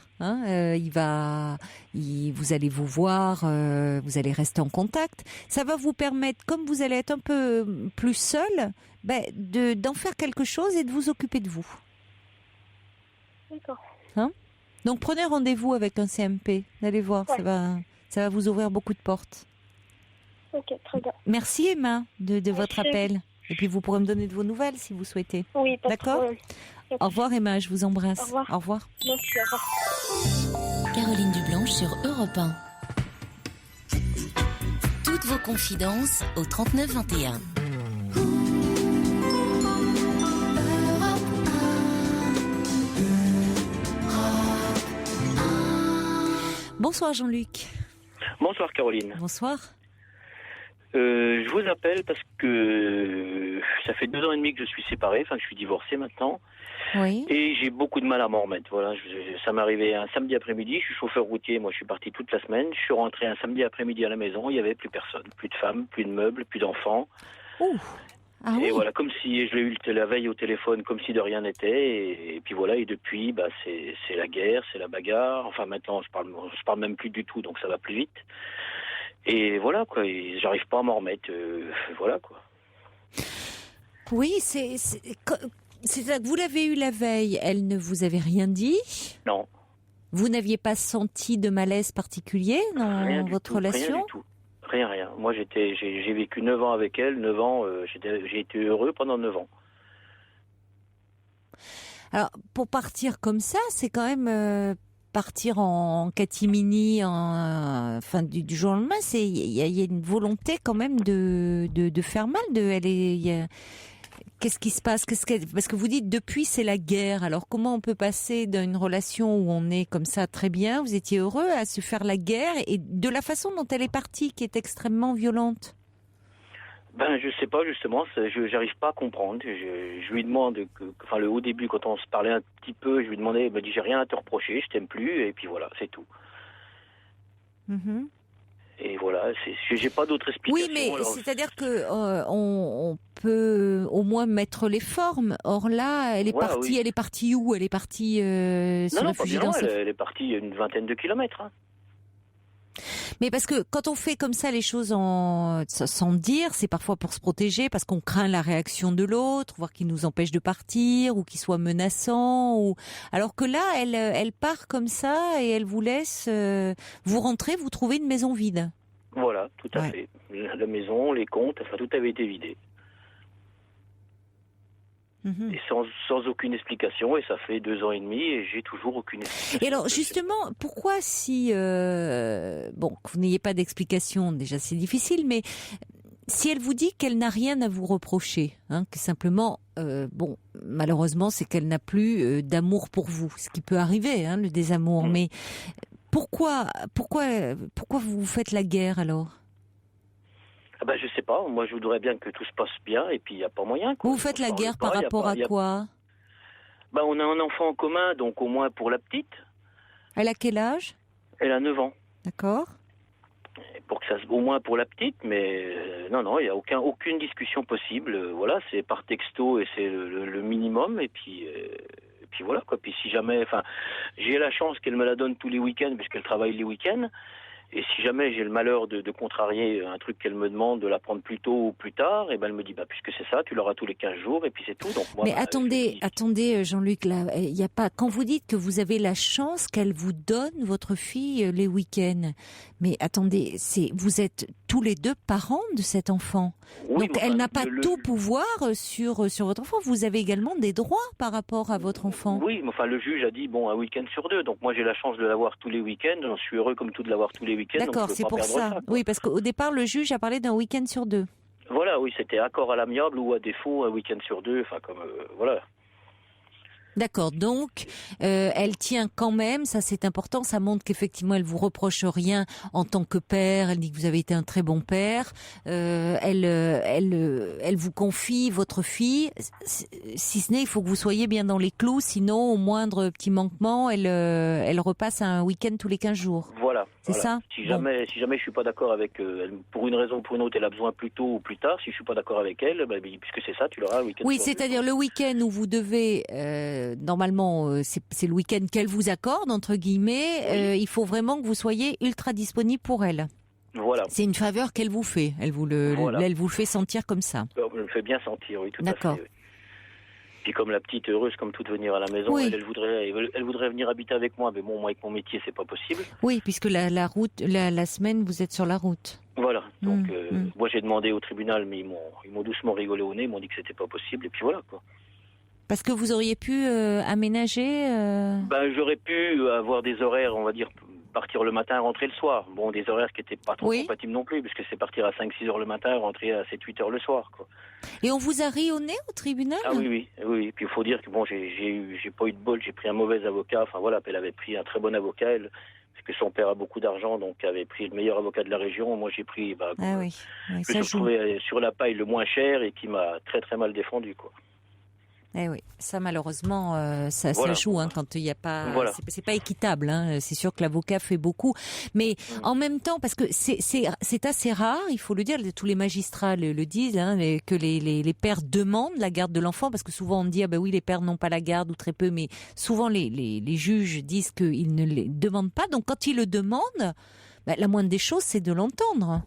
Vous allez vous voir, vous allez rester en contact. Ça va vous permettre, comme vous allez être un peu plus seul, d'en faire quelque chose et de vous occuper de vous. D'accord. Donc prenez rendez-vous avec un CMP. Vous allez voir, ça va vous ouvrir beaucoup de portes. Ok, très bien. Merci Emma de votre appel. Et puis vous pourrez me donner de vos nouvelles si vous souhaitez. Oui, pas d'accord. Au revoir Emma, je vous embrasse. Au revoir. Au revoir. Merci, au revoir. Caroline Dublanche sur Europe 1. Toutes vos confidences au 39 21. Bonsoir Jean-Luc. Bonsoir Caroline. Bonsoir. Je vous appelle parce que ça fait 2 ans et demi que je suis séparé, enfin que je suis divorcé maintenant. Oui. Et j'ai beaucoup de mal à m'en remettre. Voilà, ça m'est arrivé un samedi après-midi, je suis chauffeur routier, moi je suis parti toute la semaine, je suis rentré un samedi après-midi à la maison, il n'y avait plus personne, plus de femmes, plus de meubles, plus d'enfants. Ouh. Ah et oui. voilà, comme si je l'ai eu la veille au téléphone, comme si de rien n'était. Et puis voilà, et depuis, c'est la guerre, c'est la bagarre. Enfin maintenant, je parle même plus du tout, donc ça va plus vite. Et voilà quoi, et j'arrive pas à m'en remettre. Voilà quoi. Oui, c'est ça que vous l'avez eu la veille. Elle ne vous avait rien dit. Non. Vous n'aviez pas senti de malaise particulier dans votre relation? Rien du tout. Rien. Moi, j'ai vécu 9 ans avec elle. 9 ans, j'ai été heureux pendant 9 ans. Alors, pour partir comme ça, c'est quand même partir en catimini, du jour au lendemain. Il y a une volonté quand même de faire mal. Qu'est-ce qui se passe? Parce que vous dites depuis c'est la guerre. Alors comment on peut passer d'une relation où on est comme ça très bien, vous étiez heureux, à se faire la guerre et de la façon dont elle est partie, qui est extrêmement violente? Ben je sais pas justement, j'arrive pas à comprendre. Je lui demande au début quand on se parlait un petit peu, je lui demandais, il m'a dit j'ai rien à te reprocher, je t'aime plus et puis voilà, c'est tout. Mm-hmm. Et voilà, j'ai pas d'autre explication. Oui, mais c'est-à-dire que on peut au moins mettre les formes. Or là, elle est partie. Oui. Elle est partie où? Elle est partie se réfugier dans elle est partie une vingtaine de kilomètres. Hein. Mais parce que quand on fait comme ça les choses sans dire, c'est parfois pour se protéger, parce qu'on craint la réaction de l'autre, voire qu'il nous empêche de partir, ou qu'il soit menaçant. Alors que là, elle part comme ça et elle vous laisse. Vous rentrez, vous trouvez une maison vide. Voilà, tout à fait. La maison, les comptes, enfin tout avait été vidé. Et sans aucune explication, et ça fait 2 ans et demi, et j'ai toujours aucune explication. Et alors, justement, pourquoi si... que vous n'ayez pas d'explication, déjà c'est difficile, mais si elle vous dit qu'elle n'a rien à vous reprocher, que simplement, malheureusement, c'est qu'elle n'a plus d'amour pour vous, ce qui peut arriver, le désamour, mais pourquoi vous faites la guerre alors ? Je sais pas, moi je voudrais bien que tout se passe bien et puis il n'y a pas moyen. Quoi. Vous faites la guerre par rapport à quoi ? On a un enfant en commun, donc au moins pour la petite. Elle a quel âge ? Elle a 9 ans. D'accord. Pour que ça, au moins pour la petite, mais non, il n'y a aucune discussion possible. Voilà, c'est par texto et c'est le minimum et puis voilà quoi. Puis si jamais, j'ai la chance qu'elle me la donne tous les week-ends puisqu'elle travaille les week-ends. Et si jamais j'ai le malheur de contrarier un truc qu'elle me demande de la prendre plus tôt ou plus tard, et elle me dit puisque c'est ça, tu l'auras tous les 15 jours et puis c'est tout. Donc moi, mais attendez Jean-Luc, là, il y a pas. Quand vous dites que vous avez la chance qu'elle vous donne votre fille les week-ends, mais attendez, vous êtes tous les deux parents de cet enfant. Oui, donc elle n'a pas tout pouvoir sur votre enfant. Vous avez également des droits par rapport à votre enfant. Oui, mais le juge a dit un week-end sur 2. Donc moi j'ai la chance de l'avoir tous les week-ends. J'en suis heureux comme tout de l'avoir tous les week-ends. D'accord, c'est pour ça. Oui, parce qu'au départ le juge a parlé d'un week-end sur 2. Voilà, oui, c'était accord à l'amiable ou à défaut un week-end sur 2. Voilà. D'accord, donc elle tient quand même, ça c'est important, ça montre qu'effectivement elle vous reproche rien en tant que père, elle dit que vous avez été un très bon père, elle vous confie votre fille, si ce n'est il faut que vous soyez bien dans les clous, sinon au moindre petit manquement, elle repasse un week-end tous les 15 jours. Voilà. C'est ça. Si jamais je suis pas d'accord avec elle, pour une raison ou pour une autre, elle a besoin plus tôt ou plus tard. Si je suis pas d'accord avec elle, puisque c'est ça, tu l'auras un week-end. Oui, c'est-à-dire le week-end où vous devez normalement, c'est le week-end qu'elle vous accorde entre guillemets. Oui. Il faut vraiment que vous soyez ultra disponible pour elle. Voilà. C'est une faveur qu'elle vous fait. Elle vous le fait sentir comme ça. Elle me fait bien sentir, oui, tout à fait. D'accord. Oui. Puis comme la petite heureuse comme toute venir à la maison, oui. elle voudrait venir habiter avec moi, mais bon, moi avec mon métier c'est pas possible. Oui, puisque la semaine vous êtes sur la route. Voilà, donc moi j'ai demandé au tribunal, mais ils m'ont doucement rigolé au nez, ils m'ont dit que c'était pas possible, et puis voilà quoi. Parce que vous auriez pu aménager j'aurais pu avoir des horaires, on va dire, partir le matin, rentrer le soir. Bon, des horaires qui n'étaient pas trop compatibles non plus, puisque c'est partir à 5-6 heures le matin, rentrer à 7-8 heures le soir, quoi. Et on vous a ri au nez au tribunal ? Ah oui. Puis il faut dire que j'ai pas eu de bol, j'ai pris un mauvais avocat. Enfin voilà, elle avait pris un très bon avocat, parce que son père a beaucoup d'argent, donc avait pris le meilleur avocat de la région. Moi j'ai pris, je me suis retrouvé sur la paille le moins cher et qui m'a très très mal défendu, quoi. Eh oui, ça malheureusement, ça joue quand il n'y a pas. Voilà. C'est pas équitable. C'est sûr que l'avocat fait beaucoup, mais en même temps, parce que c'est assez rare, il faut le dire. Tous les magistrats le disent, que les pères demandent la garde de l'enfant, parce que souvent on dit oui les pères n'ont pas la garde ou très peu, mais souvent les juges disent qu'ils ne les demandent pas. Donc quand ils le demandent, la moindre des choses c'est de l'entendre.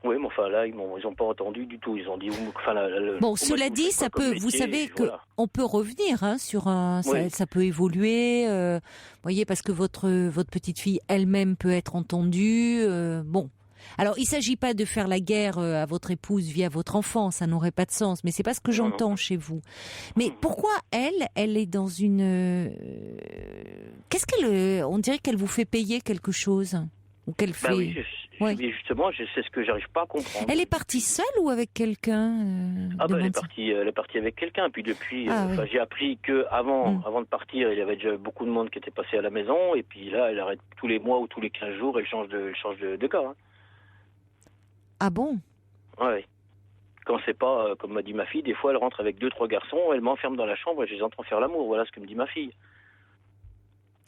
Oui, mais là, ils n'ont pas entendu du tout. Ils ont dit... cela dit, ça peut... Vous savez qu'on peut revenir sur un... Ça peut évoluer, voyez, parce que votre petite fille elle-même peut être entendue. Alors, il ne s'agit pas de faire la guerre à votre épouse via votre enfant, ça n'aurait pas de sens, mais c'est pas ce que j'entends chez vous. Mais pourquoi elle est dans une... Qu'est-ce qu'elle... On dirait qu'elle vous fait payer quelque chose ou qu'elle fait... Oui. Mais justement, c'est ce que j'arrive pas à comprendre. Elle est partie seule ou avec quelqu'un Elle est partie avec quelqu'un. Puis depuis, oui. j'ai appris que avant de partir, il y avait déjà beaucoup de monde qui était passé à la maison. Et puis là, elle arrête tous les mois ou tous les 15 jours, elle change de gars. Hein. Ah bon? Ouais. Quand c'est pas, comme m'a dit ma fille, des fois elle rentre avec 2-3 garçons, elle m'enferme dans la chambre et je les entends faire l'amour. Voilà ce que me dit ma fille.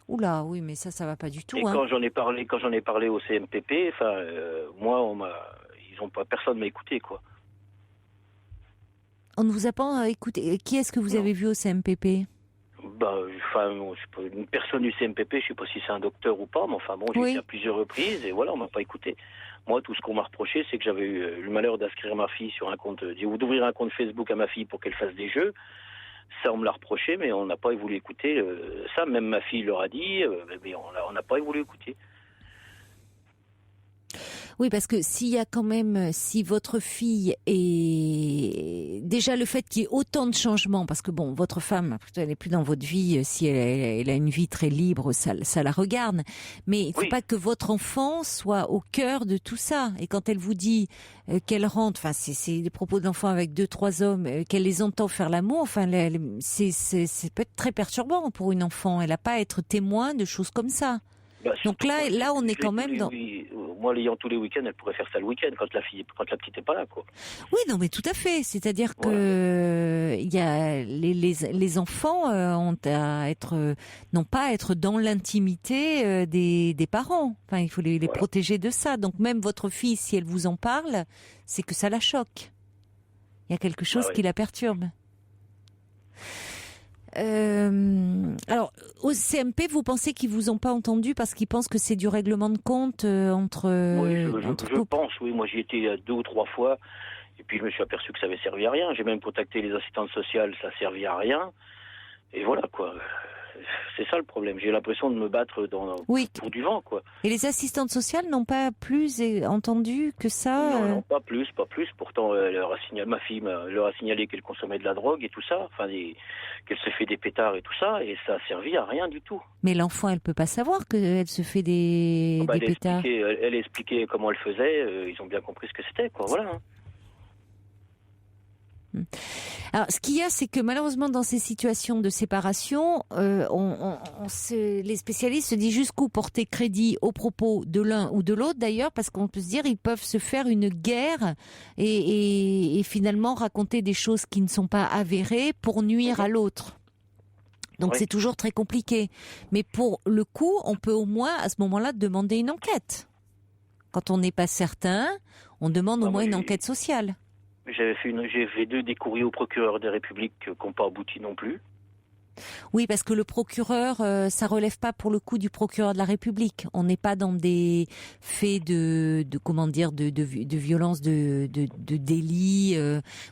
Oula, oui, mais ça va pas du tout. Et hein. quand j'en ai parlé au CMPP, moi, personne m'a écouté, quoi. On ne vous a pas écouté. Qui est-ce que vous avez vu au CMPP? Une personne du CMPP, je sais pas si c'est un docteur ou pas, mais j'ai été à plusieurs reprises et voilà, on m'a pas écouté. Moi, tout ce qu'on m'a reproché, c'est que j'avais eu le malheur d'inscrire ma fille sur un compte, ou d'ouvrir un compte Facebook à ma fille pour qu'elle fasse des jeux. Ça, on me l'a reproché, mais on n'a pas voulu écouter. Ça, même ma fille leur a dit, mais on n'a pas voulu écouter. Oui, parce que si votre fille est déjà le fait qu'il y ait autant de changements, parce que bon, votre femme, elle n'est plus dans votre vie, si elle a une vie très libre, ça la regarde. Mais il ne faut pas que votre enfant soit au cœur de tout ça. Et quand elle vous dit qu'elle rentre, c'est des propos d'enfant avec 2-3 hommes, qu'elle les entend faire l'amour, c'est peut être très perturbant pour une enfant. Elle n'a pas à être témoin de choses comme ça. Donc là, on est quand même dans. Moi, l'ayant tous les week-ends, elle pourrait faire ça le week-end quand la petite est pas là, quoi. Oui, non, mais tout à fait. C'est-à-dire que il y a les enfants n'ont pas à être dans l'intimité des parents. Enfin, il faut les protéger de ça. Donc même votre fille, si elle vous en parle, c'est que ça la choque. Il y a quelque chose qui la perturbe. Alors, au CMP, vous pensez qu'ils vous ont pas entendu parce qu'ils pensent que c'est du règlement de compte entre. Je pense, oui. Moi, j'y étais 2 ou 3 fois, et puis je me suis aperçu que ça avait servi à rien. J'ai même contacté les assistantes sociales, ça servait à rien. Et voilà, quoi. C'est ça le problème. J'ai l'impression de me battre pour du vent, quoi. Et les assistantes sociales n'ont pas plus entendu que ça Non, pas plus. Pourtant, ma fille leur a signalé qu'elle consommait de la drogue et tout ça, qu'elle se fait des pétards et tout ça, et ça a servi à rien du tout. Mais l'enfant, elle peut pas savoir qu'elle se fait des pétards. Elle a expliqué comment elle faisait, ils ont bien compris ce que c'était, quoi. Voilà. Alors, ce qu'il y a, c'est que malheureusement, dans ces situations de séparation, les spécialistes se disent jusqu'où porter crédit aux propos de l'un ou de l'autre, d'ailleurs, parce qu'on peut se dire ils peuvent se faire une guerre et finalement raconter des choses qui ne sont pas avérées pour nuire à l'autre. Donc c'est toujours très compliqué. Mais pour le coup, on peut au moins à ce moment-là demander une enquête. Quand on n'est pas certain, on demande au moins une enquête sociale. J'ai fait des courriers au procureur des Républiques qui n'ont pas abouti non plus. Oui, parce que le procureur, ça relève pas pour le coup du procureur de la République. On n'est pas dans des faits de violence, de délit.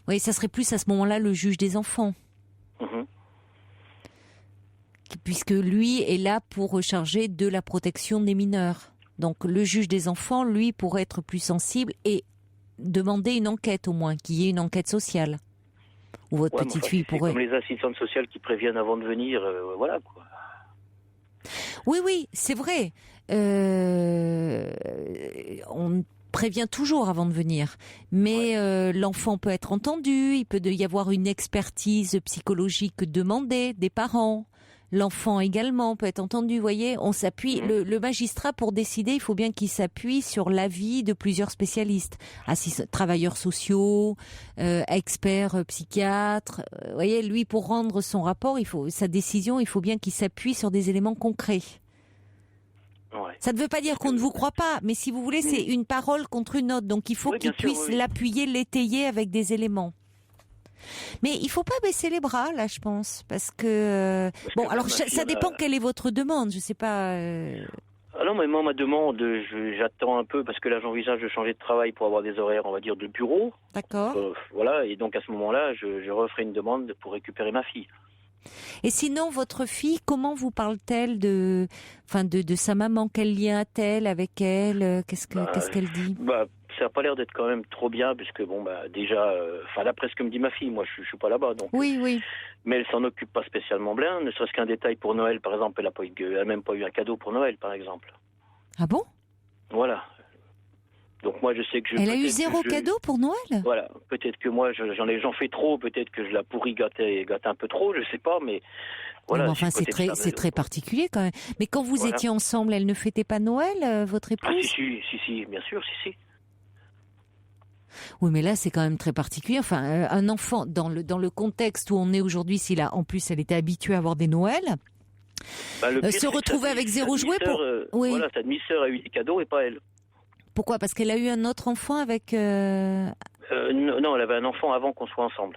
Oui, ça serait plus à ce moment-là le juge des enfants. Puisque lui est là pour recharger de la protection des mineurs. Donc le juge des enfants, lui, pourrait être plus sensible et demander une enquête au moins, qu'il y ait une enquête sociale. Ou votre petite fille pourrait. Comme les assistantes sociales qui préviennent avant de venir, voilà quoi. Oui, c'est vrai. On prévient toujours avant de venir. Mais l'enfant peut être entendu, il peut y avoir une expertise psychologique demandée des parents. L'enfant également peut être entendu, vous voyez, on s'appuie, le magistrat pour décider, il faut bien qu'il s'appuie sur l'avis de plusieurs spécialistes, travailleurs sociaux, experts psychiatres, vous voyez, lui pour rendre son rapport, sa décision, il faut bien qu'il s'appuie sur des éléments concrets. Ça ne veut pas dire qu'on ne vous croit pas, mais si vous voulez, c'est une parole contre une autre, donc il faut qu'il puisse l'appuyer, l'étayer avec des éléments. Mais il faut pas baisser les bras là, je pense, parce que ça dépend quelle est votre demande, je sais pas. Ah non, mais moi ma demande, j'attends un peu parce que là j'envisage de changer de travail pour avoir des horaires, on va dire, de bureau. D'accord. Voilà, et donc à ce moment-là, je referai une demande pour récupérer ma fille. Et sinon, votre fille, comment vous parle-t-elle de sa maman? Quel lien a-t-elle avec elle? Qu'est-ce qu'elle dit? Ça n'a pas l'air d'être quand même trop bien, puisque déjà, d'après ce que me dit ma fille, moi je suis pas là-bas, donc. Oui. Mais elle s'en occupe pas spécialement bien, ne serait-ce qu'un détail pour Noël, par exemple, elle a même pas eu un cadeau pour Noël, par exemple. Ah bon? Voilà. Donc moi je sais que Elle a eu 0 cadeau pour Noël? Voilà, peut-être que moi j'en fais trop, peut-être que je la pourris gâte un peu trop, je sais pas, mais voilà. Non, mais enfin c'est très particulier quand même. Mais quand vous étiez ensemble, elle ne fêtait pas Noël, votre épouse? Ah si, bien sûr, si. Oui, mais là c'est quand même très particulier. Enfin, un enfant dans le contexte où on est aujourd'hui, si là en plus elle était habituée à avoir des Noëls, se retrouver avec 0 jouet pour. Oui. Voilà, sa demi-sœur a eu des cadeaux et pas elle. Pourquoi? Parce qu'elle a eu un autre enfant avec... Non, elle avait un enfant avant qu'on soit ensemble.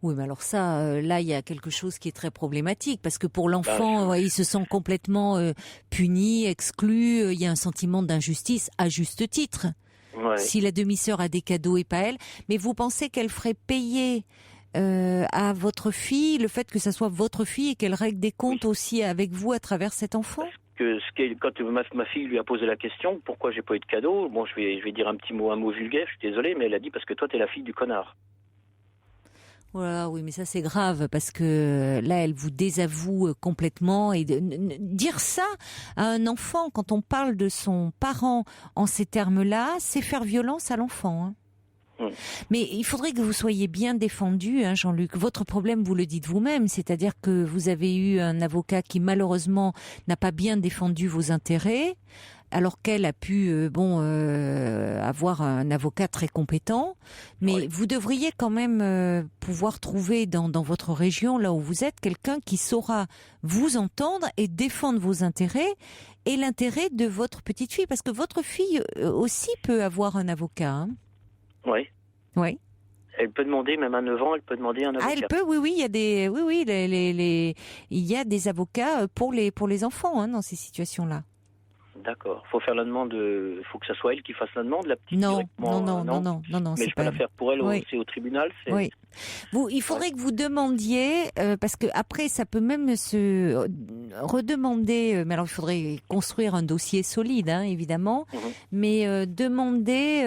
Oui, mais alors ça, là, il y a quelque chose qui est très problématique, parce que pour l'enfant, il se sent complètement puni, exclu, il y a un sentiment d'injustice, à juste titre. Ouais. Si la demi-sœur a des cadeaux et pas elle, mais vous pensez qu'elle ferait payer à votre fille le fait que ça soit votre fille et qu'elle règle des comptes aussi avec vous à travers cet enfant? Quand ma fille lui a posé la question, pourquoi j'ai pas eu de cadeau, bon, je vais dire un mot vulgaire, je suis désolé, mais elle a dit parce que toi t'es la fille du connard. Voilà, oui, mais ça c'est grave parce que là elle vous désavoue complètement et dire ça à un enfant quand on parle de son parent en ces termes-là, c'est faire violence à l'enfant. Hein. Mais il faudrait que vous soyez bien défendu, hein, Jean-Luc. Votre problème, vous le dites vous-même, c'est-à-dire que vous avez eu un avocat qui malheureusement n'a pas bien défendu vos intérêts, alors qu'elle a pu avoir un avocat très compétent. Mais vous devriez quand même pouvoir trouver dans votre région, là où vous êtes, quelqu'un qui saura vous entendre et défendre vos intérêts et l'intérêt de votre petite fille, parce que votre fille aussi peut avoir un avocat. Hein. Oui. Elle peut demander, même à 9 ans, elle peut demander un avocat. Ah, elle peut, oui, il y a il y a des avocats pour les enfants, hein, dans ces situations-là. D'accord. Faut faire la demande, faut que ça soit elle qui fasse la demande, la petite directement. Non. Mais je peux la faire pour elle, c'est au tribunal. Oui. Il faudrait que vous demandiez, parce que après ça peut même se redemander. Mais alors il faudrait construire un dossier solide, hein, évidemment. Mais demander.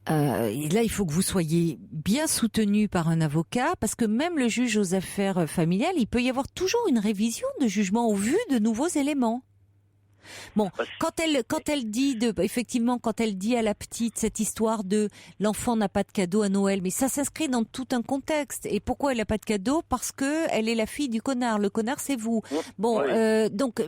Là, il faut que vous soyez bien soutenu par un avocat, parce que même le juge aux affaires familiales, il peut y avoir toujours une révision de jugement au vu de nouveaux éléments. Bon, quand elle dit effectivement, quand elle dit à la petite cette histoire de l'enfant n'a pas de cadeau à Noël, mais ça s'inscrit dans tout un contexte. Et pourquoi elle n'a pas de cadeau? Parce que elle est la fille du connard. Le connard, c'est vous. Bon, donc.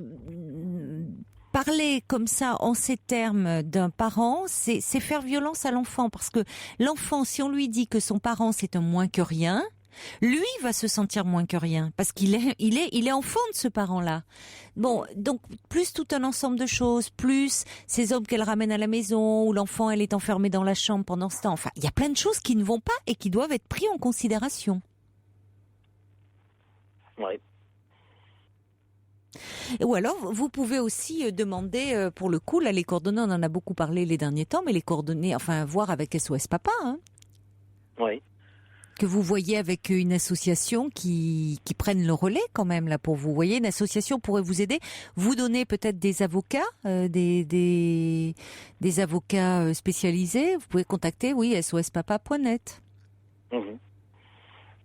Parler comme ça, en ces termes, d'un parent, c'est faire violence à l'enfant. Parce que l'enfant, si on lui dit que son parent, c'est un moins que rien, lui va se sentir moins que rien. Parce qu'il est enfant de ce parent-là. Bon, donc, plus tout un ensemble de choses, plus ces hommes qu'elle ramène à la maison, où l'enfant, elle est enfermée dans la chambre pendant ce temps. Enfin, il y a plein de choses qui ne vont pas et qui doivent être prises en considération. Oui. Ou alors, vous pouvez aussi demander, pour le coup, là, les coordonnées, on en a beaucoup parlé les derniers temps, mais les coordonnées, enfin, voir avec SOS Papa, hein. Oui. Que vous voyez avec une association qui prenne le relais quand même, là, pour vous. Vous voyez, une association pourrait vous aider, vous donner peut-être des avocats, des avocats spécialisés. Vous pouvez contacter, sospapa.net.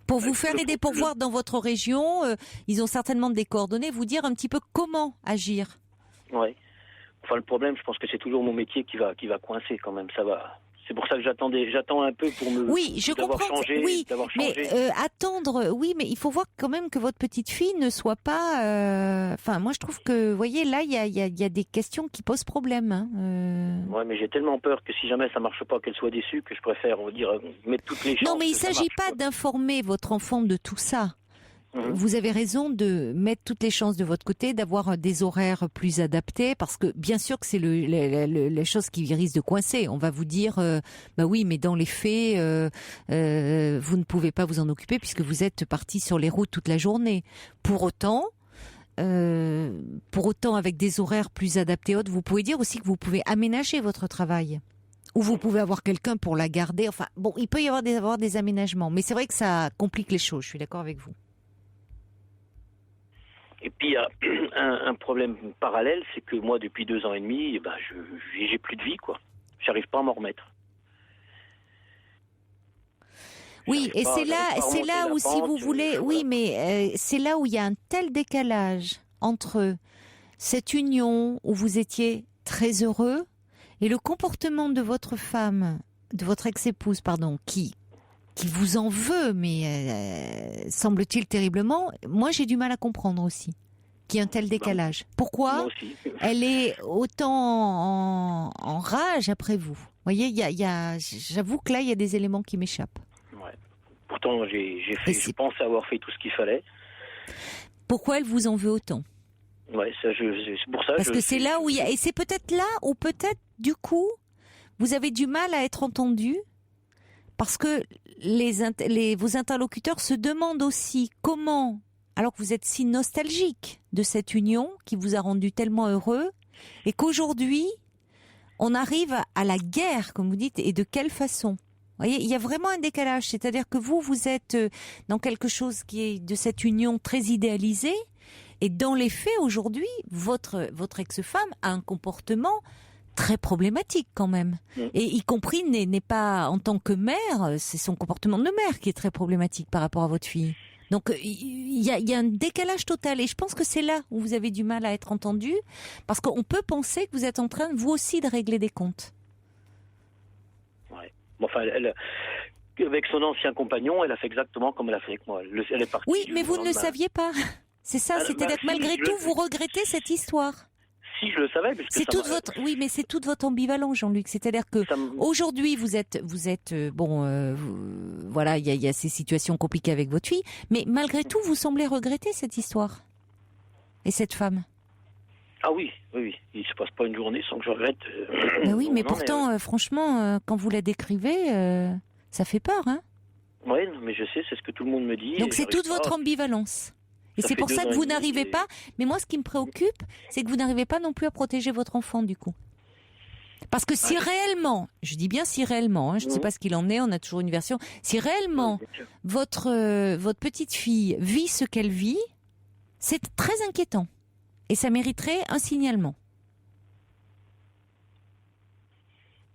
Pour vous faire aider, pour voir dans votre région, ils ont certainement des coordonnées, vous dire un petit peu comment agir. Oui. Enfin, le problème, je pense que c'est toujours mon métier qui va coincer quand même. Ça va. C'est pour ça que j'attends un peu pour me. Oui, je comprends. Mais attendre, oui, mais il faut voir quand même que votre petite fille ne soit pas. Enfin, moi, je trouve que, vous voyez, là, il y a des questions qui posent problème. Hein. Ouais, mais j'ai tellement peur que si jamais ça marche pas, qu'elle soit déçue, que je préfère, on va dire, mettre toutes les chances. Non, mais il s'agit pas d'informer votre enfant de tout ça. Vous avez raison de mettre toutes les chances de votre côté, d'avoir des horaires plus adaptés, parce que bien sûr que c'est la chose qui risque de coincer. On va vous dire, bah oui, mais dans les faits, vous ne pouvez pas vous en occuper puisque vous êtes parti sur les routes toute la journée. Pour autant, avec des horaires plus adaptés, vous pouvez dire aussi que vous pouvez aménager votre travail. Ou vous pouvez avoir quelqu'un pour la garder. Enfin, bon, il peut y avoir des aménagements, mais c'est vrai que ça complique les choses. Je suis d'accord avec vous. Et puis il y a un problème parallèle, c'est que moi depuis 2 ans et demi, j'ai plus de vie, quoi. J'arrive pas à m'en remettre. Oui, et c'est là où, si vous voulez, oui, mais c'est là où il y a un tel décalage entre cette union où vous étiez très heureux et le comportement de votre femme, de votre ex-épouse, pardon, qui vous en veut, mais semble-t-il terriblement, moi j'ai du mal à comprendre aussi qu'il y ait un tel décalage. Pourquoi Moi aussi. elle est autant en rage après vous? Vous voyez, j'avoue que là, il y a des éléments qui m'échappent. Ouais. Pourtant, je pense avoir fait tout ce qu'il fallait. Pourquoi elle vous en veut autant? Ouais, c'est pour ça. Parce que c'est là où il y a... Et c'est peut-être là où peut-être, du coup, vous avez du mal à être entendu parce que vos interlocuteurs se demandent aussi comment, alors que vous êtes si nostalgique de cette union qui vous a rendu tellement heureux, et qu'aujourd'hui, on arrive à la guerre, comme vous dites, et de quelle façon? Vous voyez, il y a vraiment un décalage, c'est-à-dire que vous êtes dans quelque chose qui est de cette union très idéalisée, et dans les faits, aujourd'hui, votre ex-femme a un comportement très problématique quand même. Et y compris n'est pas en tant que mère, c'est son comportement de mère qui est très problématique par rapport à votre fille. Donc il y a un décalage total et je pense que c'est là où vous avez du mal à être entendu parce qu'on peut penser que vous êtes en train vous aussi de régler des comptes. Ouais. Bon, enfin, avec son ancien compagnon, elle a fait exactement comme elle a fait avec moi. Elle est partie. Oui, mais vous ne le saviez pas. C'est ça, c'est-à-dire que malgré tout, vous regrettez cette histoire. Si je le savais, parce que oui, mais c'est toute votre ambivalence, Jean-Luc. C'est-à-dire que aujourd'hui, vous êtes voilà, il y a ces situations compliquées avec votre fille, mais malgré tout, vous semblez regretter cette histoire et cette femme. Ah oui, il se passe pas une journée sans que je regrette. Ben oui, mais pourtant, franchement, quand vous la décrivez, ça fait peur, hein. Oui, mais je sais, c'est ce que tout le monde me dit. Donc c'est toute votre ambivalence. Et c'est pour ça que vous n'arrivez pas. Mais moi, ce qui me préoccupe, c'est que vous n'arrivez pas non plus à protéger votre enfant, du coup. Parce que si réellement, je dis bien si réellement, hein, je ne sais pas ce qu'il en est, on a toujours une version. Si réellement votre petite fille vit ce qu'elle vit, c'est très inquiétant. Et ça mériterait un signalement.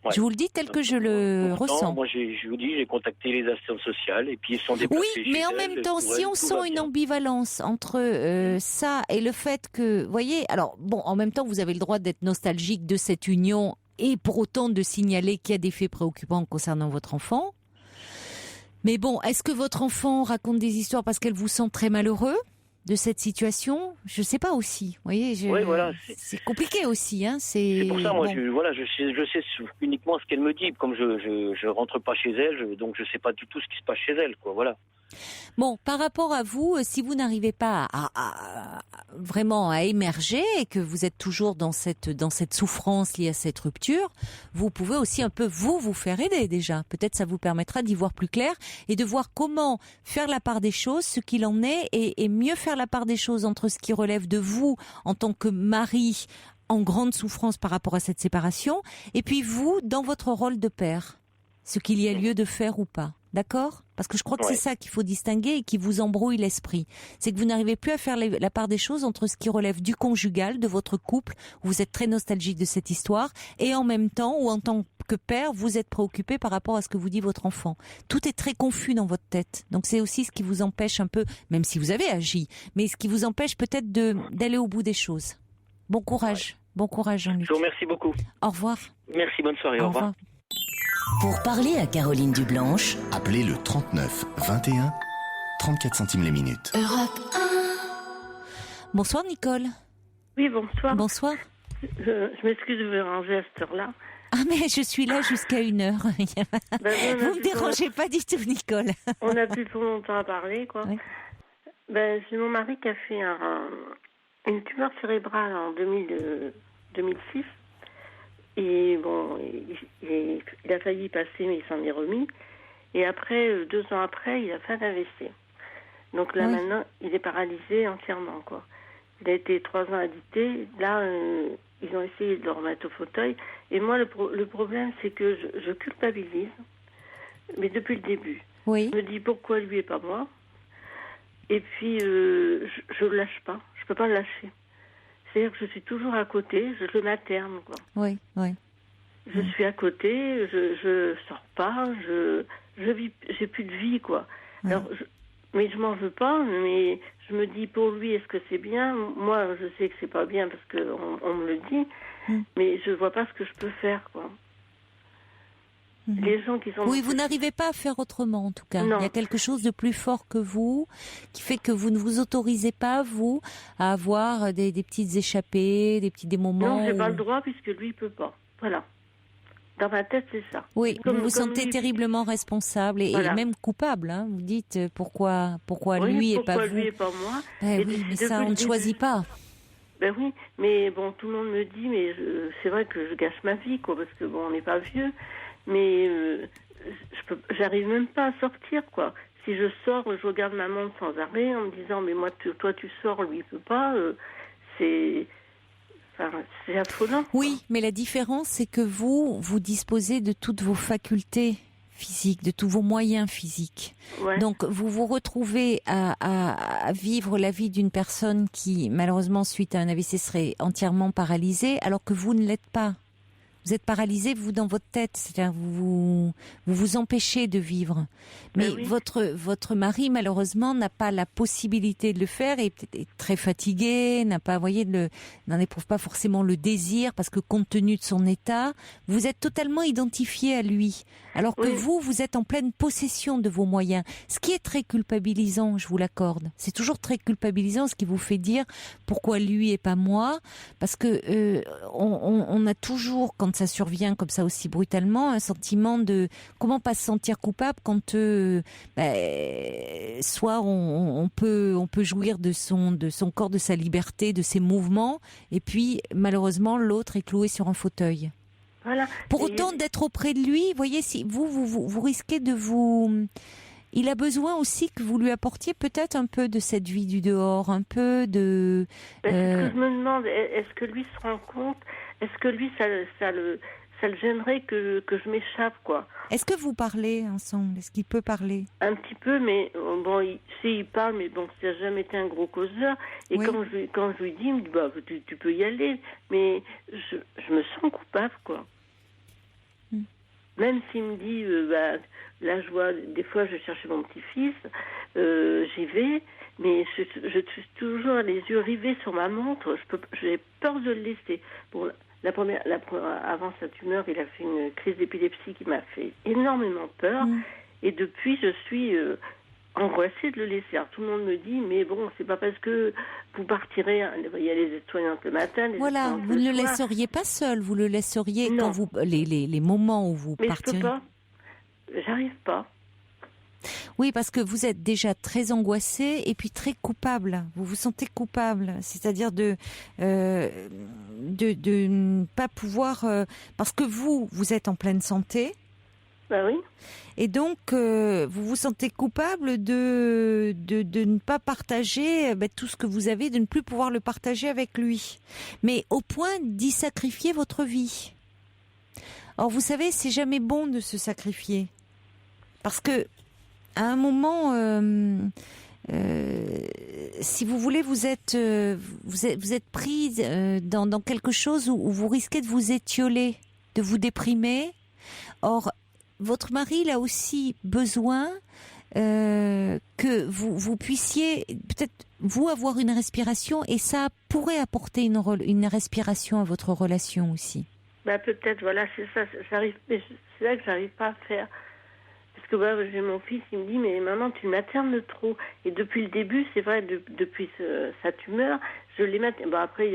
Ouais. Je vous le dis tel que je le ressens. Moi, je vous dis, j'ai contacté les assistantes sociales et puis ils sont déplacés. Oui, mais en même temps, si on sent une ambivalence entre ça et le fait que, voyez, alors bon, en même temps, vous avez le droit d'être nostalgique de cette union et pour autant de signaler qu'il y a des faits préoccupants concernant votre enfant. Mais bon, est-ce que votre enfant raconte des histoires parce qu'elle vous sent très malheureux de cette situation? Je sais pas aussi. Vous voyez, oui, voilà, c'est compliqué aussi, hein. C'est pour ça, moi, je sais uniquement ce qu'elle me dit. Comme je rentre pas chez elle, donc je sais pas du tout ce qui se passe chez elle, quoi. Voilà. Bon, par rapport à vous, si vous n'arrivez pas vraiment à émerger et que vous êtes toujours dans cette souffrance liée à cette rupture, vous pouvez aussi un peu vous faire aider déjà. Peut-être ça vous permettra d'y voir plus clair et de voir comment faire la part des choses, ce qu'il en est, et mieux faire la part des choses entre ce qui relève de vous en tant que mari en grande souffrance par rapport à cette séparation, et puis vous dans votre rôle de père, ce qu'il y a lieu de faire ou pas. D'accord ? Parce que je crois que c'est ça qu'il faut distinguer et qui vous embrouille l'esprit. C'est que vous n'arrivez plus à faire la part des choses entre ce qui relève du conjugal, de votre couple, où vous êtes très nostalgique de cette histoire, et en même temps, où en tant que père, vous êtes préoccupé par rapport à ce que vous dit votre enfant. Tout est très confus dans votre tête. Donc c'est aussi ce qui vous empêche un peu, même si vous avez agi, mais ce qui vous empêche peut-être d'aller au bout des choses. Bon courage. Bon courage, Jean-Luc. Je vous remercie beaucoup. Au revoir. Merci, bonne soirée. Au revoir. Pour parler à Caroline Dublanche, appelez le 39 21 34 centimes la minute. Europe 1. Bonsoir Nicole. Oui, bonsoir. Bonsoir. Je m'excuse de vous déranger à cette heure-là. Ah mais je suis là jusqu'à 1h. Vous ne me dérangez pas du tout, Nicole. On n'a plus trop longtemps à parler, quoi. Oui. C'est mon mari qui a fait une tumeur cérébrale en 2006. Et bon, il a failli y passer, mais il s'en est remis. Et après, 2 ans après, il a fait un AVC. Donc là, maintenant, il est paralysé entièrement, quoi. Il a été 3 ans alité. Là, ils ont essayé de le remettre au fauteuil. Et moi, le problème, c'est que je culpabilise, mais depuis le début. Oui. Je me dis pourquoi lui et pas moi. Et puis, je le lâche pas. Je peux pas le lâcher. C'est-à-dire que je suis toujours à côté, je le materne, quoi. Oui. Je suis à côté, je sors pas, je vis, j'ai plus de vie, quoi. Alors, mais je m'en veux pas, mais je me dis, pour lui, est-ce que c'est bien? Moi, je sais que c'est pas bien parce qu'on me le dit, mais je vois pas ce que je peux faire, quoi. Les gens qui sont... Oui, vous n'arrivez pas à faire autrement, en tout cas. Non. Il y a quelque chose de plus fort que vous, qui fait que vous ne vous autorisez pas, vous, à avoir des petites échappées, des moments... Non, j'ai pas le droit, puisque lui, il peut pas. Voilà. Dans ma tête, c'est ça. Oui, vous vous sentez lui... terriblement responsable et même coupable. Hein. Vous dites pourquoi lui et pas vous. Pourquoi lui et pas moi. Oui, mais ça, on ne choisit pas. Ben oui, mais bon, tout le monde me dit, mais c'est vrai que je gâche ma vie, quoi, parce que bon, on n'est pas vieux, mais j'arrive même pas à sortir, quoi. Si je sors, je regarde ma montre sans arrêt en me disant, mais moi, toi, tu sors, lui, il peut pas. C'est affolant. Oui, mais la différence, c'est que vous disposez de toutes vos facultés physiques, de tous vos moyens physiques. Ouais. Donc, vous vous retrouvez à vivre la vie d'une personne qui, malheureusement, suite à un AVC, serait entièrement paralysée, alors que vous ne l'êtes pas. Vous êtes paralysé, vous, dans votre tête, c'est-à-dire vous empêchez de vivre. Mais oui. votre mari, malheureusement, n'a pas la possibilité de le faire, est très fatigué, n'en éprouve pas forcément le désir, parce que compte tenu de son état, vous êtes totalement identifié à lui. Alors que vous êtes en pleine possession de vos moyens. Ce qui est très culpabilisant, je vous l'accorde. C'est toujours très culpabilisant, ce qui vous fait dire pourquoi lui et pas moi, parce que on a toujours, quand ça survient comme ça aussi brutalement, un sentiment de comment pas se sentir coupable quand soit on peut jouir de son corps, de sa liberté, de ses mouvements, et puis malheureusement l'autre est cloué sur un fauteuil. Voilà. Pour autant d'être auprès de lui, voyez, si vous risquez de vous... Il a besoin aussi que vous lui apportiez peut-être un peu de cette vie du dehors, un peu de... C'est ce que je me demande, est-ce que lui se rend compte? Est-ce que lui, ça le gênerait que je m'échappe, quoi? Est-ce que vous parlez ensemble? Est-ce qu'il peut parler? Un petit peu, mais bon, il parle, mais bon, ça n'a jamais été un gros causeur. Et oui. quand je lui dis, il me dit, bah, tu peux y aller. Mais je me sens coupable, quoi. Même s'il me dit, là, je vois, des fois, je cherche mon petit-fils, j'y vais, mais je suis toujours les yeux rivés sur ma montre. J'ai peur de le laisser. Bon, avant sa tumeur, il a fait une crise d'épilepsie qui m'a fait énormément peur. Et depuis, je suis angoissée de le laisser. Alors, tout le monde me dit, mais bon, c'est pas parce que vous partirez, il y a les aides-soignantes le matin, voilà, vous ne le laisseriez pas seul, vous le laisseriez non. Quand les moments où vous partiriez. Mais je peux pas, j'arrive pas. Oui, parce que vous êtes déjà très angoissé et puis très coupable. Vous vous sentez coupable, c'est-à-dire de ne pas pouvoir, parce que vous êtes en pleine santé. Ben oui. Et donc, vous vous sentez coupable de ne pas partager tout ce que vous avez, de ne plus pouvoir le partager avec lui. Mais au point d'y sacrifier votre vie. Or, vous savez, c'est jamais bon de se sacrifier. Parce que, à un moment, si vous voulez, vous êtes prise dans quelque chose où vous risquez de vous étioler, de vous déprimer. Or, votre mari, il a aussi besoin que vous puissiez peut-être vous avoir une respiration, et ça pourrait apporter une respiration à votre relation aussi. Bah peut-être, voilà, c'est ça. C'est là que j'arrive pas à faire. Parce que j'ai mon fils, il me dit, mais maman, tu maternes trop. Et depuis le début, c'est vrai, depuis sa tumeur, je l'ai materne. Bon, après,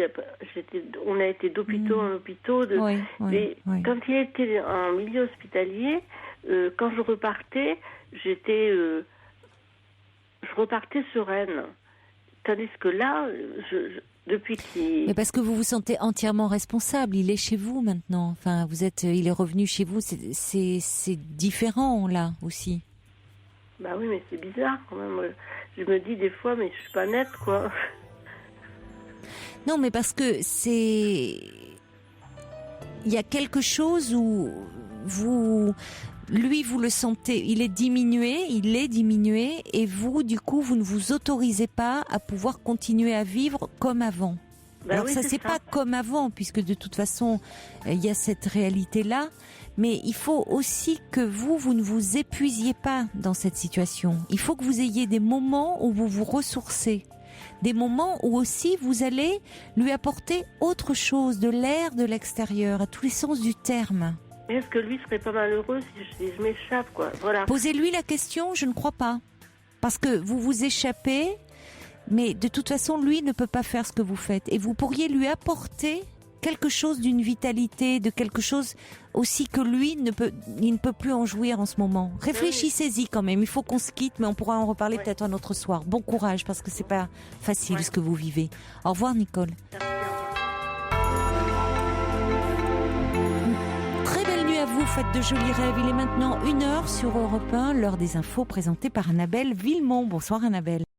on a été d'hôpitaux en hôpitaux. Mais quand il était en milieu hospitalier, quand je repartais, je repartais sereine. Tandis que là, depuis qu'il... Mais parce que vous vous sentez entièrement responsable. Il est chez vous maintenant. Enfin, il est revenu chez vous. C'est différent là aussi. Bah oui, mais c'est bizarre quand même. Je me dis des fois, mais je suis pas nette, quoi. Non, mais parce que il y a quelque chose où lui, vous le sentez, il est diminué, et vous, du coup, vous ne vous autorisez pas à pouvoir continuer à vivre comme avant. Bah alors oui, c'est pas comme avant, puisque de toute façon, il y a cette réalité-là, mais il faut aussi que vous ne vous épuisiez pas dans cette situation. Il faut que vous ayez des moments où vous vous ressourcez. des moments où aussi vous allez lui apporter autre chose, de l'air de l'extérieur, à tous les sens du terme. Est-ce que lui serait pas malheureux si je m'échappe, quoi? Voilà. Posez-lui la question, je ne crois pas. Parce que vous vous échappez, mais de toute façon, lui ne peut pas faire ce que vous faites. Et vous pourriez lui apporter quelque chose d'une vitalité, de quelque chose aussi que lui il ne peut plus en jouir en ce moment. Réfléchissez-y quand même. Il faut qu'on se quitte, mais on pourra en reparler peut-être un autre soir. Bon courage, parce que c'est pas facile ce que vous vivez. Au revoir, Nicole. Très belle nuit à vous, faites de jolis rêves. Il est maintenant 1h sur Europe 1, l'heure des infos présentée par Annabelle Villemont. Bonsoir Annabelle.